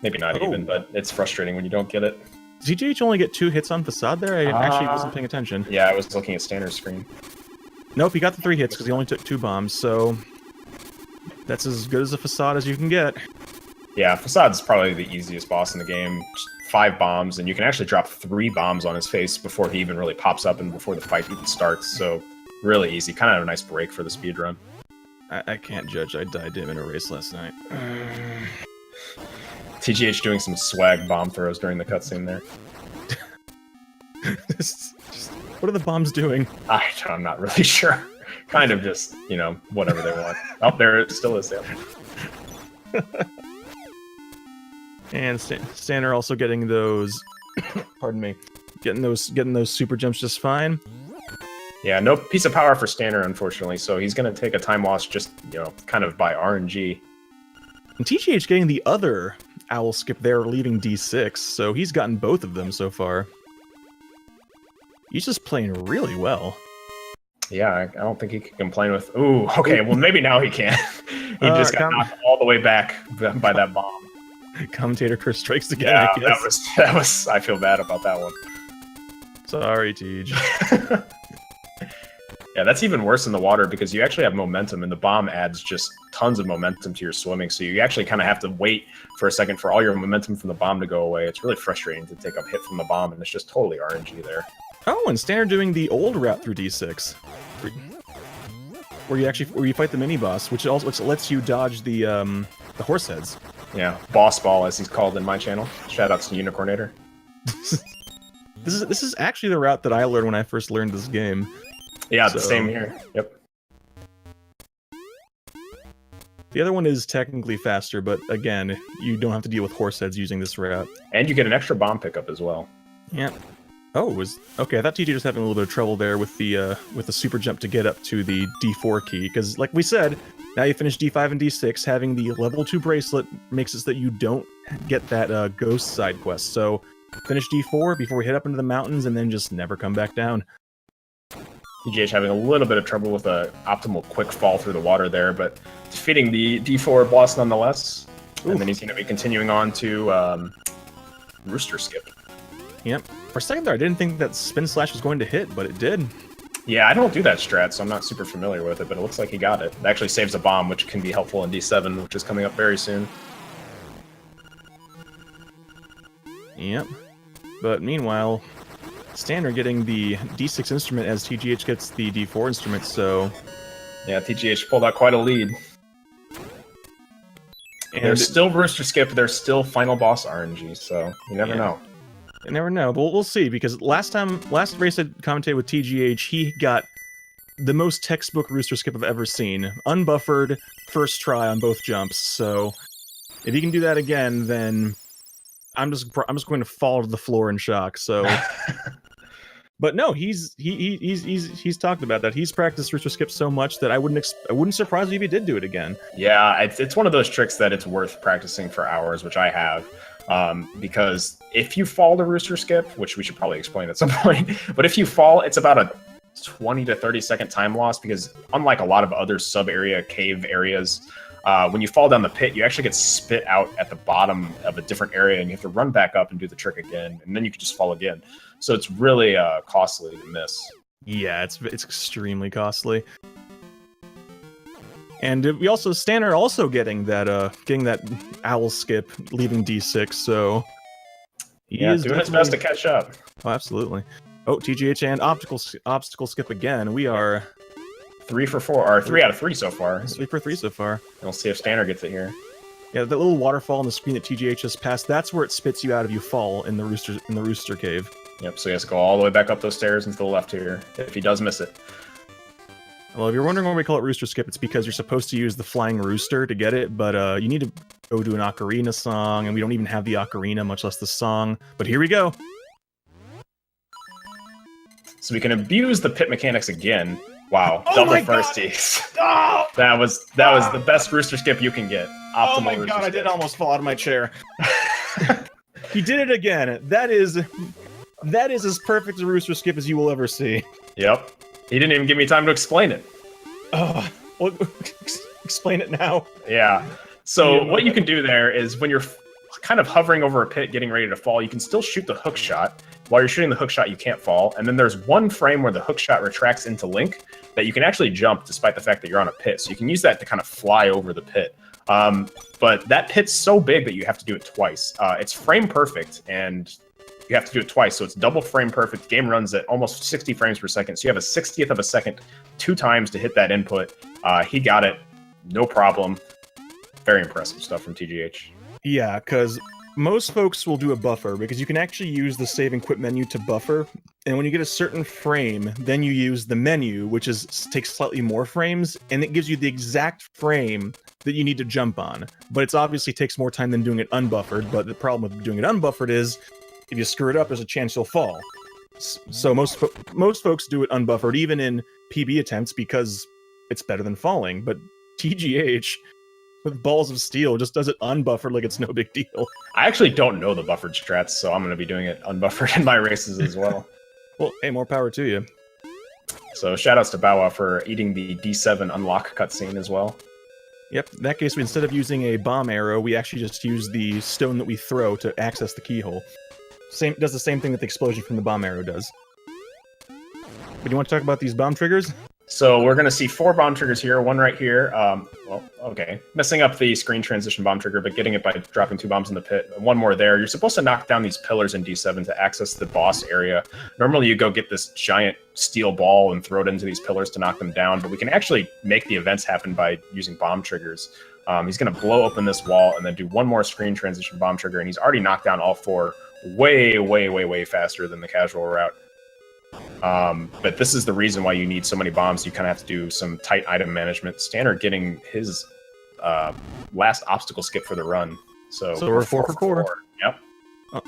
Maybe not even, but it's frustrating when you don't get it. Did TGH only get 2 hits on Facade there? I actually wasn't paying attention. Yeah, I was looking at Stanner's screen. Nope, he got the 3 hits because he only took 2 bombs, so that's as good as a Facade as you can get. Yeah, Facade's probably the easiest boss in the game. Just 5 bombs, and you can actually drop 3 bombs on his face before he even really pops up and before the fight even starts, so really easy. Kind of a nice break for the speedrun. I can't judge. I died to him in a race last night. TGH doing some swag bomb throws during the cutscene there. What are the bombs doing? I'm not really sure. Kind of just, you know, whatever they want. Oh, there it still is. Yeah. And Stanner also getting those, pardon me, getting those super jumps just fine. Yeah, no Piece of Power for Stanner, unfortunately, so he's going to take a time loss just, you know, kind of by RNG. And TGH getting the other owl skip there, leaving D6, so he's gotten both of them so far. He's just playing really well. Yeah, I don't think he can complain with... Ooh, okay, well, maybe now he can. He just got knocked all the way back by that bomb. Commentator curse strikes again, Yeah, I guess. that was... I feel bad about that one. Sorry, Tej. Yeah, that's even worse in the water because you actually have momentum, and the bomb adds just tons of momentum to your swimming, so you actually kind of have to wait for a second for all your momentum from the bomb to go away. It's really frustrating to take a hit from the bomb, and it's just totally RNG there. Oh, and Stanner doing the old route through D6. Where you fight the mini-boss, which lets you dodge the horse heads. Yeah, boss ball, as he's called in my channel. Shoutouts to Unicornator. This is actually the route that I learned when I first learned this game. Yeah, the same here. Yep. The other one is technically faster, but again, you don't have to deal with horse heads using this route. And you get an extra bomb pickup as well. Yeah. Oh, okay. I thought TJ was having a little bit of trouble there with the super jump to get up to the D4 key, because like we said, now you finish D5 and D6. Having the level 2 bracelet makes it so that you don't get that ghost side quest. So finish D4 before we head up into the mountains, and then just never come back down. TGH having a little bit of trouble with a optimal quick fall through the water there, but defeating the D4 boss nonetheless. Oof. And then he's going to be continuing on to Rooster Skip. Yep. For a second there, I didn't think that Spin Slash was going to hit, but it did. Yeah, I don't do that strat, so I'm not super familiar with it, but it looks like he got it. It actually saves a bomb, which can be helpful in D7, which is coming up very soon. Yep. But meanwhile, Stanner getting the D6 instrument as TGH gets the D4 instrument, so... Yeah, TGH pulled out quite a lead. And there's still Rooster Skip, there's still final boss RNG, so you never know. You never know, but we'll see, because last race I commentated with TGH, he got the most textbook Rooster Skip I've ever seen. Unbuffered, first try on both jumps, so if he can do that again, then I'm just going to fall to the floor in shock, so... But no, he's talked about that. He's practiced Rooster Skip so much that I wouldn't surprise me if he did do it again. Yeah, it's one of those tricks that it's worth practicing for hours, which I have. Because if you fall to Rooster Skip, which we should probably explain at some point, but if you fall, it's about a 20 to 30 second time loss, because unlike a lot of other sub-area cave areas, when you fall down the pit, you actually get spit out at the bottom of a different area, and you have to run back up and do the trick again, and then you can just fall again. So it's really costly to miss. Yeah, it's extremely costly. And we also Stanner also getting that owl skip, leaving D6. So he is doing his best to catch up. Oh, absolutely. Oh, TGH and obstacle skip again. We are 3 for 4, or 3 out of 3 so far. 3 for 3 so far. And we'll see if Stanner gets it here. Yeah, that little waterfall on the screen that TGH just passed, that's where it spits you out if you fall in the rooster cave. Yep, so he has to go all the way back up those stairs and to the left here if he does miss it. Well, if you're wondering why we call it Rooster Skip, it's because you're supposed to use the Flying Rooster to get it, but you need to go do an ocarina song, and we don't even have the ocarina, much less the song. But here we go. So we can abuse the pit mechanics again. Wow, Oh double my firsties. Oh! That was the best Rooster Skip you can get. Optimal Oh my Rooster god, I Skip. did almost fall out of my chair. He did it again. That is as perfect a Rooster Skip as you will ever see. Yep. He didn't even give me time to explain it. Oh, well, explain it now. Yeah. So what you can do there is when you're kind of hovering over a pit getting ready to fall, you can still shoot the hook shot. While you're shooting the hook shot, you can't fall. And then there's one frame where the hook shot retracts into Link that you can actually jump despite the fact that you're on a pit. So you can use that to kind of fly over the pit. But that pit's so big that you have to do it twice. It's frame perfect, and you have to do it twice. So it's double frame perfect. The game runs at almost 60 frames per second. So you have a 60th of a second 2 times to hit that input. He got it. No problem. Very impressive stuff from TGH. Yeah, because most folks will do a buffer, because you can actually use the save and quit menu to buffer. And when you get a certain frame, then you use the menu, which takes slightly more frames, and it gives you the exact frame that you need to jump on. But it obviously takes more time than doing it unbuffered. But the problem with doing it unbuffered is, if you screw it up, there's a chance you'll fall. So most folks do it unbuffered, even in PB attempts, because it's better than falling. But TGH, with balls of steel, just does it unbuffered like it's no big deal. I actually don't know the buffered strats, so I'm going to be doing it unbuffered in my races as well. Well, hey, more power to you. So shoutouts to Bow Wow for eating the D7 unlock cutscene as well. Yep, in that case, instead of using a bomb arrow, we actually just use the stone that we throw to access the keyhole. Does the same thing that the explosion from the bomb arrow does. But you want to talk about these bomb triggers? So we're going to see 4 bomb triggers here, one right here. Well, okay. Messing up the screen transition bomb trigger, but getting it by dropping 2 bombs in the pit. One more there. You're supposed to knock down these pillars in D7 to access the boss area. Normally you go get this giant steel ball and throw it into these pillars to knock them down, but we can actually make the events happen by using bomb triggers. He's going to blow open this wall and then do one more screen transition bomb trigger, and he's already knocked down all 4 way, way, way, way faster than the casual route. But this is the reason why you need so many bombs. You kind of have to do some tight item management. Sttaner getting his last obstacle skip for the run. So we're 4 for 4. Yep.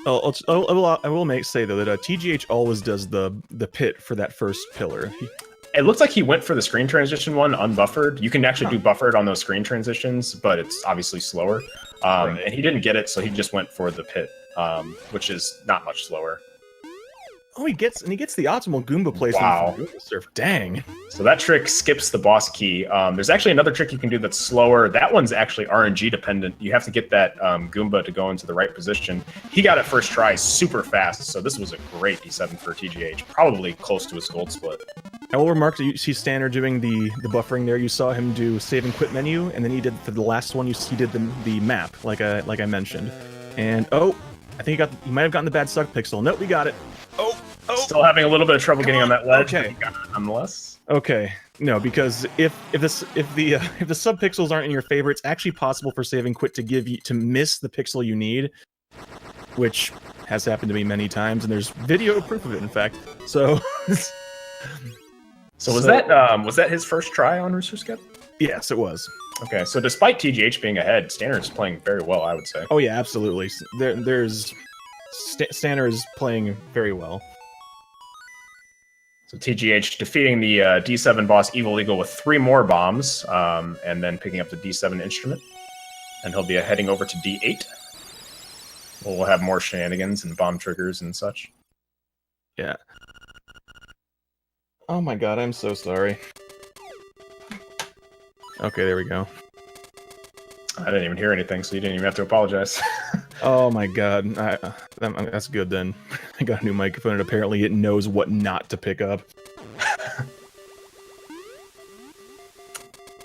I will say though that TGH always does the pit for that first pillar. It looks like he went for the screen transition one unbuffered. You can actually do buffered on those screen transitions, but it's obviously slower. Right. And he didn't get it, so he just went for the pit, which is not much slower. Oh, he gets the optimal Goomba placement. Wow. From Goomba Surf. Dang. So that trick skips the boss key. There's actually another trick you can do that's slower. That one's actually RNG dependent. You have to get that Goomba to go into the right position. He got it first try super fast, so this was a great D7 for TGH. Probably close to his gold split. I will remark that you see Sttaner doing the buffering there. You saw him do save and quit menu, and then he did for the last one. He did the map, like I mentioned. And I think he might have gotten the bad suck pixel. Nope, we got it. Oh. Still having a little bit of trouble getting on that ledge. Okay. But he got it nonetheless. Okay. No, because if the subpixels aren't in your favor, it's actually possible for save and quit to miss the pixel you need, which has happened to me many times, and there's video proof of it, in fact. So. So was that his first try on Rooster Skip? Yes, it was. Okay, so despite TGH being ahead, Sttaner is playing very well, I would say. Oh yeah, absolutely. Sttaner is playing very well. So TGH defeating the D7 boss Evil Eagle with 3 more bombs, and then picking up the D7 instrument. And he'll be heading over to D8. We'll have more shenanigans and bomb triggers and such. Yeah. Oh my god, I'm so sorry. Okay, there we go. I didn't even hear anything, so you didn't even have to apologize. Oh my god, that's good then. I got a new microphone and apparently it knows what not to pick up.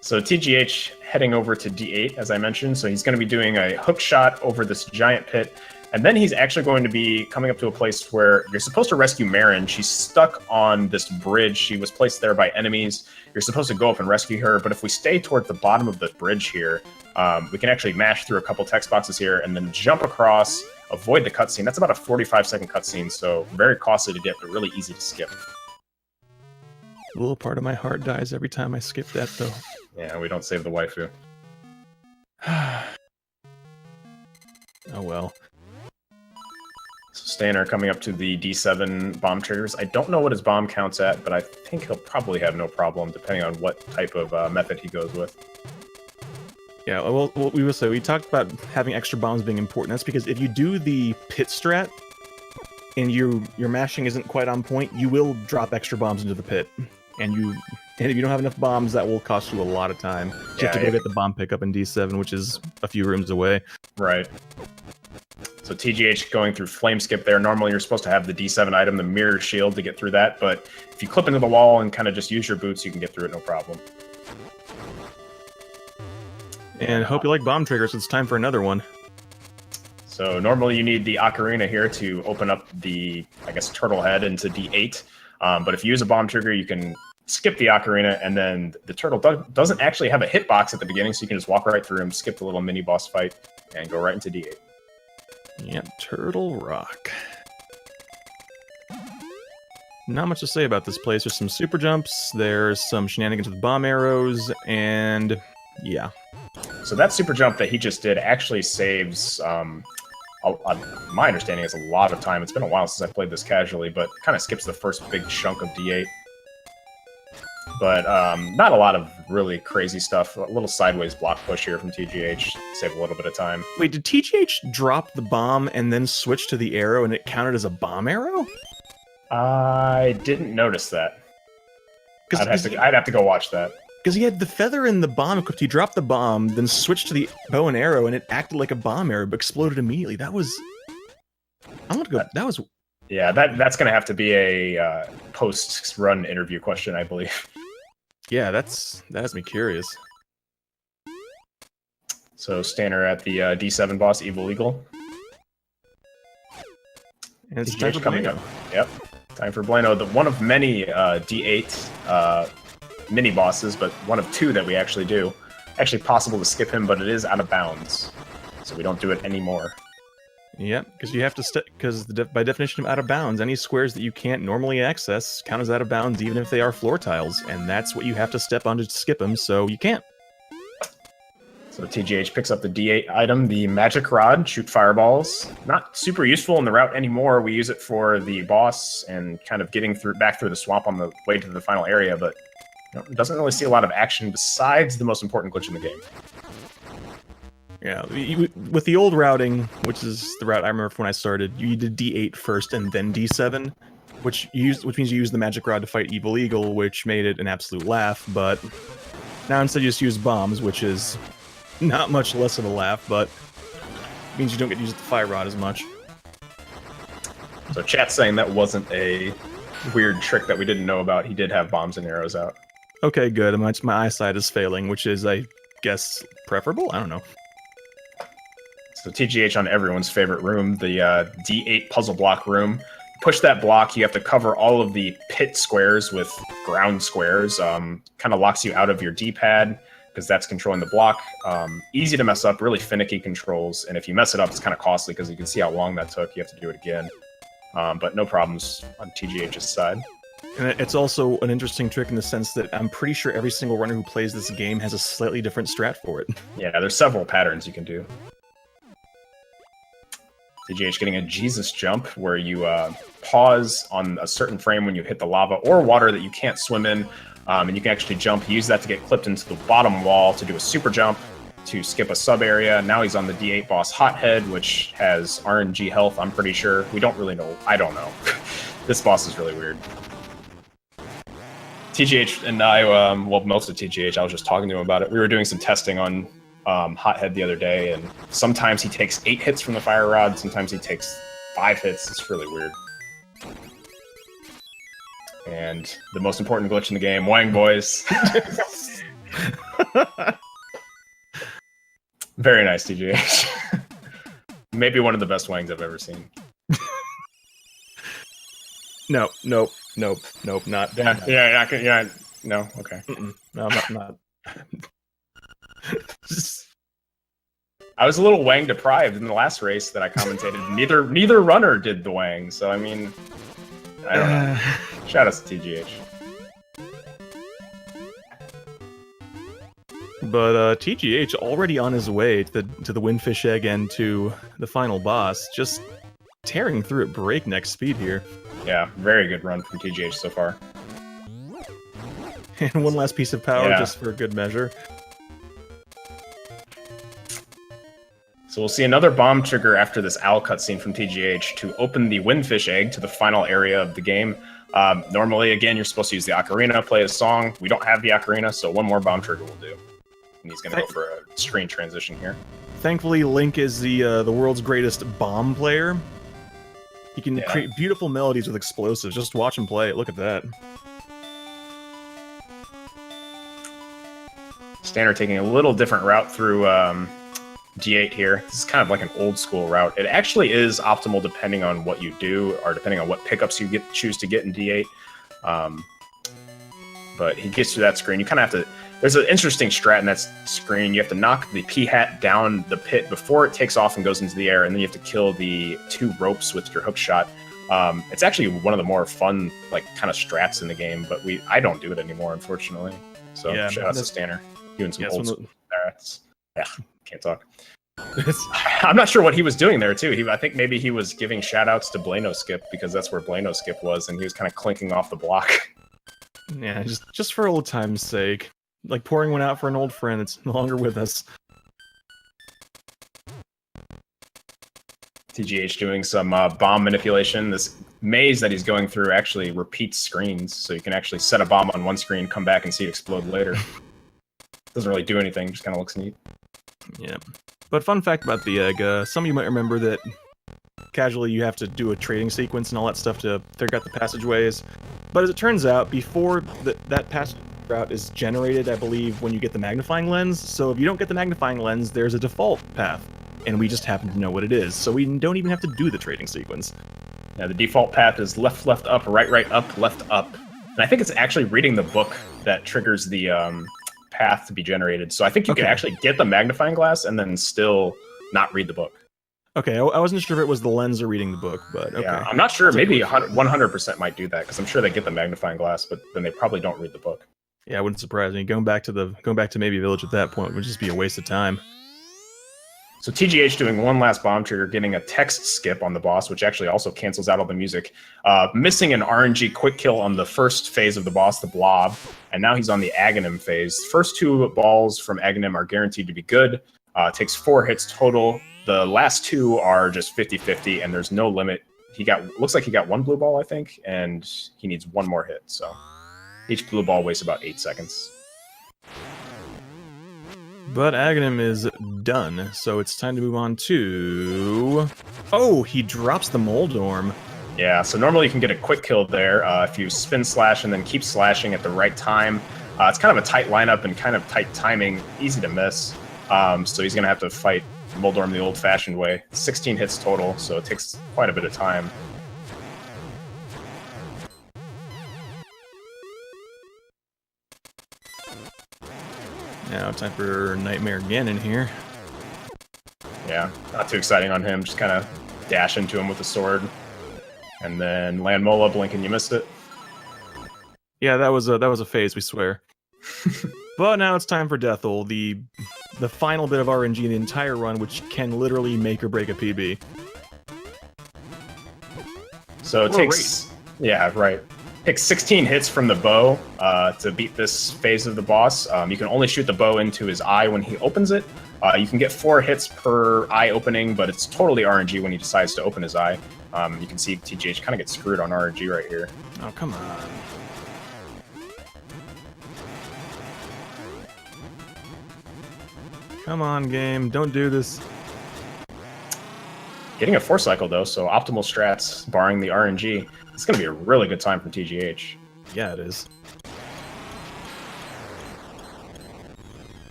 So TGH heading over to D8, as I mentioned, so he's going to be doing a hook shot over this giant pit, and then he's actually going to be coming up to a place where you're supposed to rescue Marin. She's stuck on this bridge. She was placed there by enemies. You're supposed to go up and rescue her, but if we stay toward the bottom of the bridge here, we can actually mash through a couple text boxes here and then jump across, avoid the cutscene. That's about a 45-second cutscene, so very costly to get, but really easy to skip. The little part of my heart dies every time I skip that, though. Yeah, we don't save the waifu. Oh well. So Sttaner coming up to the D7 bomb triggers. I don't know what his bomb counts at, but I think he'll probably have no problem depending on what type of method he goes with. Yeah, well, we will say, we talked about having extra bombs being important. That's because if you do the pit strat, and your mashing isn't quite on point, you will drop extra bombs into the pit. And if you don't have enough bombs, that will cost you a lot of time. You have to go get the bomb pickup in D7, which is a few rooms away. Right. So TGH going through Flame Skip there. Normally you're supposed to have the D7 item, the Mirror Shield, to get through that, but if you clip into the wall and kind of just use your boots, you can get through it no problem. And hope you like bomb triggers. It's time for another one. So normally you need the Ocarina here to open up the, I guess, turtle head into D8. But if you use a bomb trigger, you can skip the Ocarina, and then the turtle doesn't actually have a hitbox at the beginning, so you can just walk right through him, skip the little mini boss fight, and go right into D8. Yep, Turtle Rock. Not much to say about this place. There's some super jumps, there's some shenanigans with bomb arrows, and yeah. So that super jump that he just did actually saves, my understanding is a lot of time. It's been a while since I played this casually, but kind of skips the first big chunk of D8. But not a lot of really crazy stuff. A little sideways block push here from TGH, save a little bit of time. Wait, did TGH drop the bomb and then switch to the arrow and it counted as a bomb arrow? I didn't notice that. I'd have to go watch that. Because he had the feather and the bomb equipped. He dropped the bomb, then switched to the bow and arrow, and it acted like a bomb arrow, but exploded immediately. That was... I'm gonna go... That was... Yeah, that's gonna have to be a post-run interview question, I believe. Yeah, that has me curious. So Sttaner at the D7 boss, Evil Eagle. And it's time for coming up. Yep, time for Bueno. The one of many D8 mini bosses, but one of two that we actually do. Actually possible to skip him, but it is out of bounds, so we don't do it anymore. Yep, because you have to because by definition of out of bounds, any squares that you can't normally access count as out of bounds, even if they are floor tiles, and that's what you have to step on to skip them, so you can't. So TGH picks up the D8 item, the Magic Rod, shoot fireballs. Not super useful in the route anymore. We use it for the boss and kind of getting back through the swamp on the way to the final area, but it doesn't really see a lot of action besides the most important glitch in the game. Yeah, with the old routing, which is the route I remember from when I started, you did D8 first and then D7, which means you use the Magic Rod to fight Evil Eagle, which made it an absolute laugh, but now instead you just use bombs, which is not much less of a laugh, but means you don't get to use the Fire Rod as much. So chat's saying that wasn't a weird trick that we didn't know about. He did have bombs and arrows out. Okay, good. My eyesight is failing, which is, I guess, preferable? I don't know. So TGH on everyone's favorite room, the D8 puzzle block room. Push that block, you have to cover all of the pit squares with ground squares. Kind of locks you out of your D-pad, because that's controlling the block. Easy to mess up, really finicky controls, and if you mess it up, it's kind of costly, because you can see how long that took. You have to do it again. But no problems on TGH's side. And it's also an interesting trick in the sense that I'm pretty sure every single runner who plays this game has a slightly different strat for it. Yeah, there's several patterns you can do. TGH getting a Jesus jump, where you pause on a certain frame when you hit the lava or water that you can't swim in, and you can actually jump. Use that to get clipped into the bottom wall to do a super jump, to skip a sub area. Now he's on the D8 boss Hothead, which has RNG health, I'm pretty sure. We don't really know. I don't know. This boss is really weird. TGH and I, well, most of TGH, I was just talking to him about it. We were doing some testing on Hothead the other day, and sometimes he takes 8 hits from the Fire Rod, sometimes he takes 5 hits. It's really weird. And the most important glitch in the game, Wang boys. Very nice, TGH. Maybe one of the best Wangs I've ever seen. Nope, not. Yeah, no, okay. No, I'm not. I was a little Wang deprived in the last race that I commentated. Neither runner did the Wang, so I mean, I don't know. Shout out to TGH. But TGH already on his way to the Windfish Egg and to the final boss, just tearing through at breakneck speed here. Yeah, very good run from TGH so far. And one last piece of power just for good measure. So we'll see another bomb trigger after this owl cutscene from TGH to open the Windfish Egg to the final area of the game. Normally, again, you're supposed to use the ocarina, play a song. We don't have the ocarina, so one more bomb trigger will do. And he's going to go for a screen transition here. Thankfully, Link is the world's greatest bomb player. He can create beautiful melodies with explosives. Just watch him play it. Look at that. Sttaner taking a little different route through D8 here. This is kind of like an old school route. It actually is optimal depending on what you do, or depending on what pickups you choose to get in D8. But he gets to that screen. You kind of have to... There's an interesting strat in that screen. You have to knock the P-hat down the pit before it takes off and goes into the air, and then you have to kill the 2 ropes with your hook shot. It's actually one of the more fun, like, kind of strats in the game, but I don't do it anymore, unfortunately. So shout out to Sttaner. Doing some old school strats. Yeah, can't talk. I'm not sure what he was doing there, too. I think maybe he was giving shout-outs to Blano Skip, because that's where Blano Skip was, and he was kind of clinking off the block. Yeah, just for old time's sake. Like pouring one out for an old friend that's no longer with us. TGH doing some bomb manipulation. This maze that he's going through actually repeats screens, so you can actually set a bomb on one screen, come back and see it explode later. Doesn't really do anything, just kind of looks neat. Yeah. But fun fact about the egg, some of you might remember that casually you have to do a trading sequence and all that stuff to figure out the passageways. But as it turns out, before that passage route is generated, I believe, when you get the magnifying lens. So if you don't get the magnifying lens, there's a default path, and we just happen to know what it is. So we don't even have to do the trading sequence. Yeah, the default path is left, left, up, right, right, up, left, up. And I think it's actually reading the book that triggers the path to be generated. So I think you can actually get the magnifying glass and then still not read the book. Okay, I wasn't sure if it was the lens or reading the book, but okay. Yeah, I'm not sure. Maybe 100% might do that, because I'm sure they get the magnifying glass, but then they probably don't read the book. Yeah, it wouldn't surprise me. Going back to maybe Village at that point would just be a waste of time. So TGH doing one last bomb trigger, getting a text skip on the boss, which actually also cancels out all the music. Missing an RNG quick kill on the first phase of the boss, the Blob, and now he's on the Aghanim phase. First 2 balls from Aghanim are guaranteed to be good. Takes 4 hits total. The last 2 are just 50-50, and there's no limit. Looks like he got 1 blue ball, I think, and he needs 1 more hit, so... Each blue ball wastes about 8 seconds. But Aghanim is done, so it's time to move on to... Oh, he drops the Moldorm. Yeah, so normally you can get a quick kill there if you spin slash and then keep slashing at the right time. It's kind of a tight lineup and kind of tight timing, easy to miss. So he's going to have to fight Moldorm the old-fashioned way. 16 hits total, so it takes quite a bit of time. Now time for Nightmare Ganon here. Yeah, not too exciting on him. Just kind of dash into him with the sword. And then land Mola, blink and you missed it. Yeah, that was a phase, we swear. But now it's time for Deathel, the final bit of RNG in the entire run, which can literally make or break a PB. So it takes... Yeah, right. Takes 16 hits from the bow to beat this phase of the boss. You can only shoot the bow into his eye when he opens it. You can get 4 hits per eye opening, but it's totally RNG when he decides to open his eye. You can see TGH kind of get screwed on RNG right here. Oh, come on. Come on, game. Don't do this. Getting a 4 cycle, though, so optimal strats, barring the RNG. It's going to be a really good time for TGH. Yeah, it is.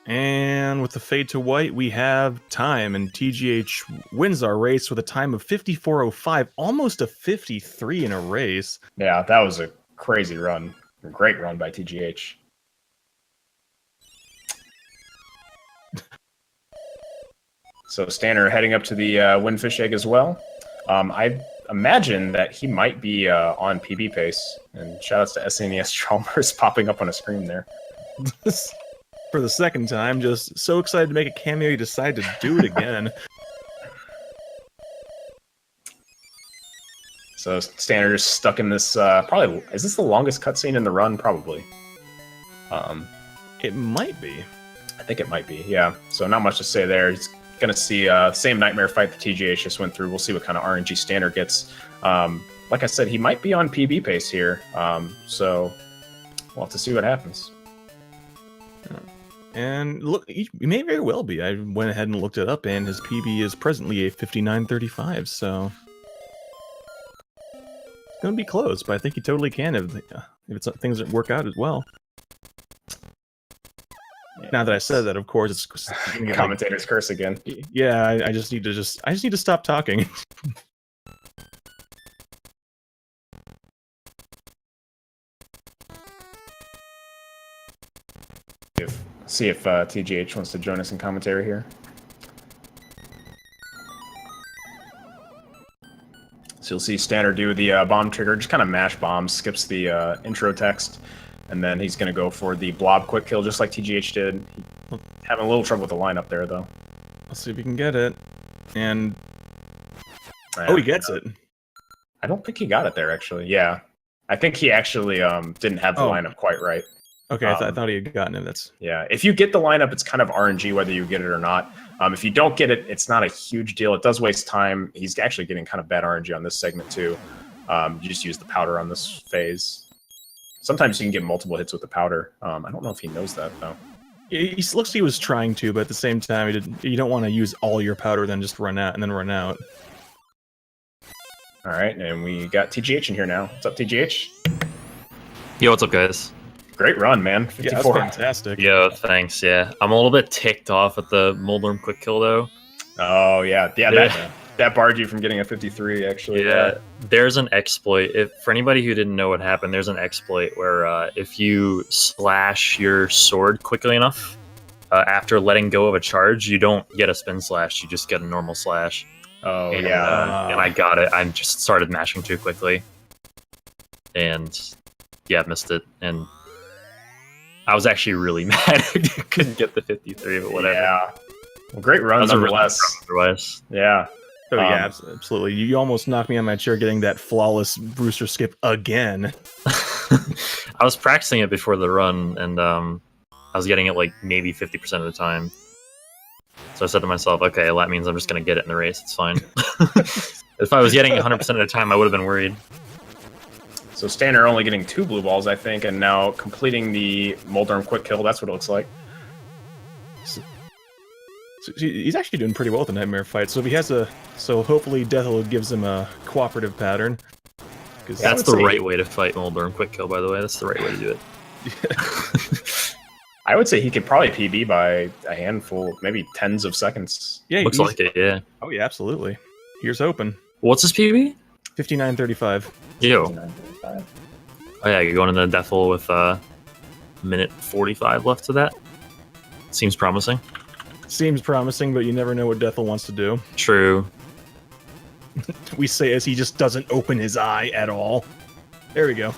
And with the fade to white, we have time, and TGH wins our race with a time of 54:05, almost a 53 in a race. Yeah, that was a crazy run. A great run by TGH. So Sttaner heading up to the Windfish Egg as well. I'm imagine that he might be on PB pace. And shoutouts to SNES Chalmers popping up on a screen there. For the second time, just so excited to make a cameo, you decide to do it again. So Sttaner is stuck in this, probably, is this the longest cutscene in the run? Probably. It might be. I think it might be, yeah. So not much to say there. He's going to see same nightmare fight that TGH just went through. We'll see what kind of RNG Sttaner gets. Like I said, he might be on PB pace here, so we'll have to see what happens. And look, he may very well be. I went ahead and looked it up, and his PB is presently a 59.35, so... It's going to be close, but I think he totally can if things work out as well. Now that I said that, of course, it's commentator's curse again. Yeah, I just need to stop talking. See if TGH wants to join us in commentary here. So you'll see Sttaner do the bomb trigger, just kind of mash bombs, skips the intro text. And then he's going to go for the blob quick kill, just like TGH did. Having a little trouble with the lineup there, though. Let's see if he can get it. And... oh, he gets it. I don't think he got it there, actually. Yeah. I think he actually didn't have the lineup quite right. Okay, I thought he had gotten it. That's... yeah, if you get the lineup, it's kind of RNG whether you get it or not. If you don't get it, it's not a huge deal. It does waste time. He's actually getting kind of bad RNG on this segment, too. You just use the powder on this phase. Sometimes you can get multiple hits with the powder. I don't know if he knows that, though. He looks like he was trying to, but at the same time, you don't want to use all your powder, then just run out, and then run out. All right, and we got TGH in here now. What's up, TGH? Yo, what's up, guys? Great run, man. 54. Yeah, that's fantastic. Yo, thanks, yeah. I'm a little bit ticked off at the Moldorm quick kill, though. Oh, yeah. That barred you from getting a 53, actually. Yeah, there's an exploit. For anybody who didn't know what happened, there's an exploit where if you slash your sword quickly enough, after letting go of a charge, you don't get a spin slash, you just get a normal slash. Oh, and, yeah. And I got it. I just started mashing too quickly. And, yeah, missed it. And I was actually really mad I couldn't get the 53, but whatever. Yeah. Well, great run, nonetheless. Otherwise. Yeah. Oh, yeah, absolutely. You almost knocked me on my chair getting that flawless Brewster skip again. I was practicing it before the run, and I was getting it like maybe 50% of the time. So I said to myself, okay, well, that means I'm just going to get it in the race. It's fine. If I was getting 100% of the time, I would have been worried. So Sttaner only getting 2 blue balls, I think, and now completing the Moldorm quick kill. That's what it looks like. So he's actually doing pretty well with the nightmare fight. So if he has so hopefully Deathloop gives him a cooperative pattern. That's the right way to fight Moldorm quick kill, by the way. That's the right way to do it. I would say he could probably PB by a handful, maybe tens of seconds. Yeah, looks like it. Yeah. Oh yeah, absolutely. Here's hoping. What's his PB? 59.35. Yo. Oh yeah, you're going into Deathloop with minute 45 left to that. Seems promising. Seems promising, but you never know what Deathloop wants to do. True. We say as he just doesn't open his eye at all. There we go.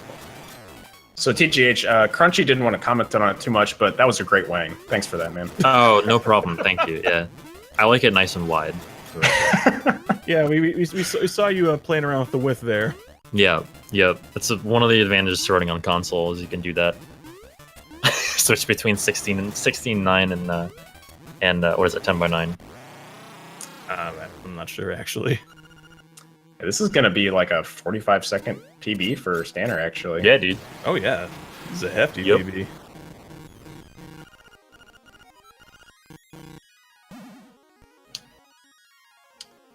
So TGH, Crunchy didn't want to comment on it too much, but that was a great wang. Thanks for that, man. Oh, no problem. Thank you. Yeah, I like it nice and wide. Yeah, we saw you playing around with the width there. Yeah, that's one of the advantages to running on console is you can do that. Switch between 16:9 and what is it, 10:9? I'm not sure actually. This is gonna be like a 45-second PB for Sttaner, actually. Yeah, dude. Oh yeah, this is a hefty Yep. PB.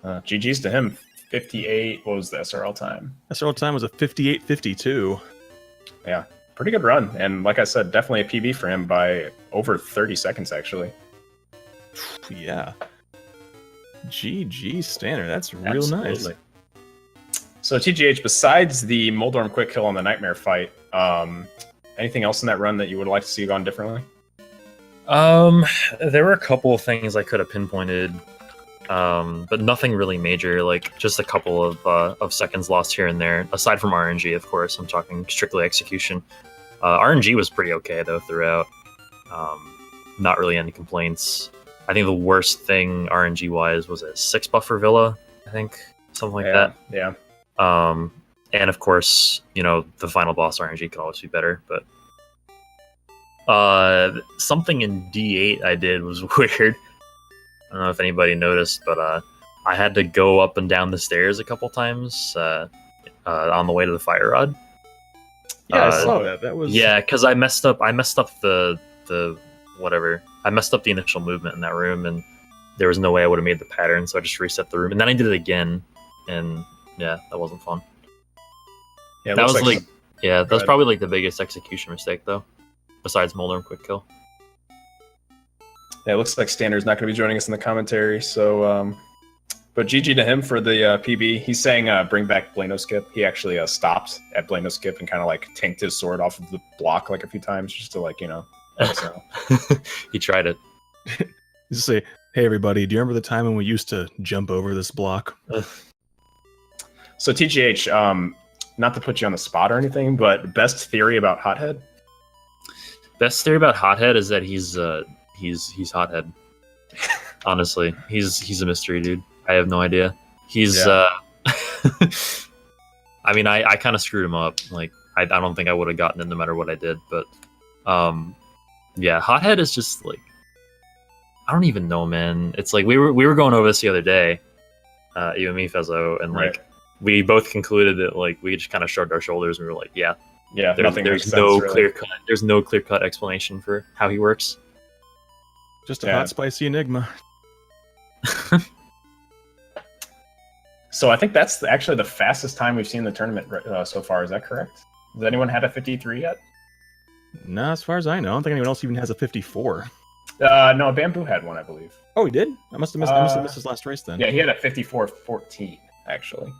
GG's to him. 58. What was the SRL time? SRL time was a 58.52. Yeah, pretty good run. And like I said, definitely a PB for him by over 30 seconds, actually. Yeah. GG Sttaner, that's real Absolutely. nice. So TGH, besides the Moldorm quick kill on the Nightmare fight, anything else in that run that you would like to see gone differently? There were a couple of things I could have pinpointed. but nothing really major. Like just a couple of seconds lost here and there. Aside from RNG, of course, I'm talking strictly execution. RNG was pretty okay though throughout. Not really any complaints. I think the worst thing RNG wise was a 6 buffer villa. I think something like that. Yeah. And of course, you know, the final boss RNG could always be better, but something in D8 I did was weird. I don't know if anybody noticed, but I had to go up and down the stairs a couple times on the way to the fire rod. Yeah, I saw that. That was because I messed up the whatever. I messed up the initial movement in that room, and there was no way I would have made the pattern, so I just reset the room, and then I did it again, and yeah, that wasn't fun. Yeah, that was Go ahead. probably like the biggest execution mistake though, besides Molder and Quick Kill. Yeah, it looks like Stanner's not going to be joining us in the commentary. So, but GG to him for the PB. He's saying bring back Blano Skip. He actually stopped at Blano Skip and kind of like tanked his sword off of the block like a few times just to like, you know. Let us know. He tried it. Just say, hey everybody, do you remember the time when we used to jump over this block? So TGH, not to put you on the spot or anything, but best theory about Hothead? Best theory about Hothead is that he's Hothead. Honestly, he's a mystery dude. I have no idea. He's I mean, I kind of screwed him up. Like I don't think I would have gotten it no matter what I did, but yeah, Hothead is just like, I don't even know, man. It's like we were going over this the other day, you and me, Fezzo, and like we both concluded that like we just kind of shrugged our shoulders and we were like, yeah, there's no clear cut explanation for how he works. Just a hot spicy enigma. So I think that's actually the fastest time we've seen in the tournament so far. Is that correct? Has anyone had a 53 yet? No, as far as I know, I don't think anyone else even has a 54. No, Bamboo had one, I believe. Oh, he did? I must have missed his last race then. Yeah, he had a 54-14, actually.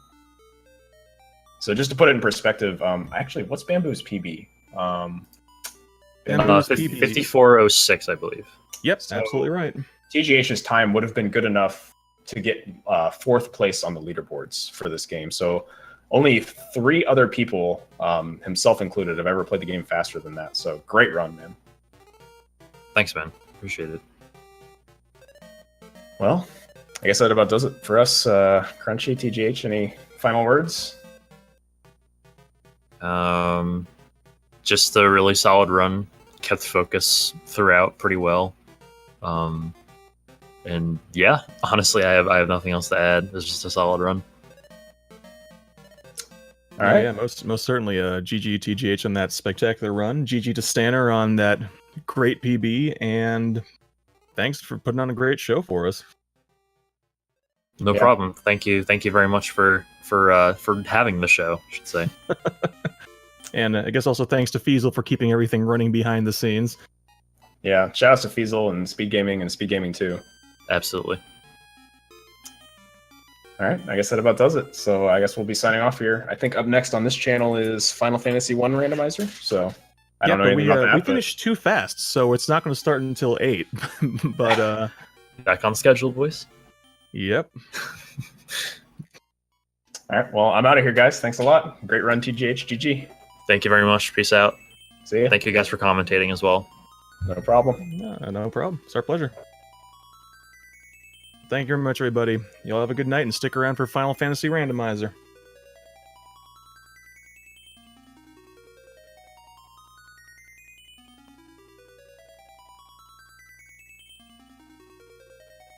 So just to put it in perspective, actually, what's Bamboo's PB? Bamboo's PB 54:06, I believe. Yep, So- absolutely right. TGH's time would have been good enough to get 4th place on the leaderboards for this game. So only 3 other people, himself included, have ever played the game faster than that. So great run, man. Thanks, man. Appreciate it. Well, I guess that about does it for us. Crunchy, TGH, any final words? Just a really solid run. Kept focus throughout pretty well. And yeah, honestly, I have nothing else to add. It's just a solid run. All right. Yeah, most certainly. GG TGH on that spectacular run. GG to Stanner on that great PB, and thanks for putting on a great show for us. No problem. Thank you very much for having the show, I should say. And I guess also thanks to Feasel for keeping everything running behind the scenes. Yeah, shout outs to Feasel and Speed Gaming 2. Absolutely. All right, I guess that about does it. So I guess we'll be signing off here. I think up next on this channel is Final Fantasy 1 randomizer. So I don't know anything about that. We finished too fast, so it's not going to start until 8. But back on schedule, boys. Yep. All right, well, I'm out of here, guys. Thanks a lot. Great run, TGH. GG. Thank you very much. Peace out. See ya. Thank you guys for commentating as well. No problem. No problem. It's our pleasure. Thank you very much, everybody. Y'all have a good night and stick around for Final Fantasy Randomizer.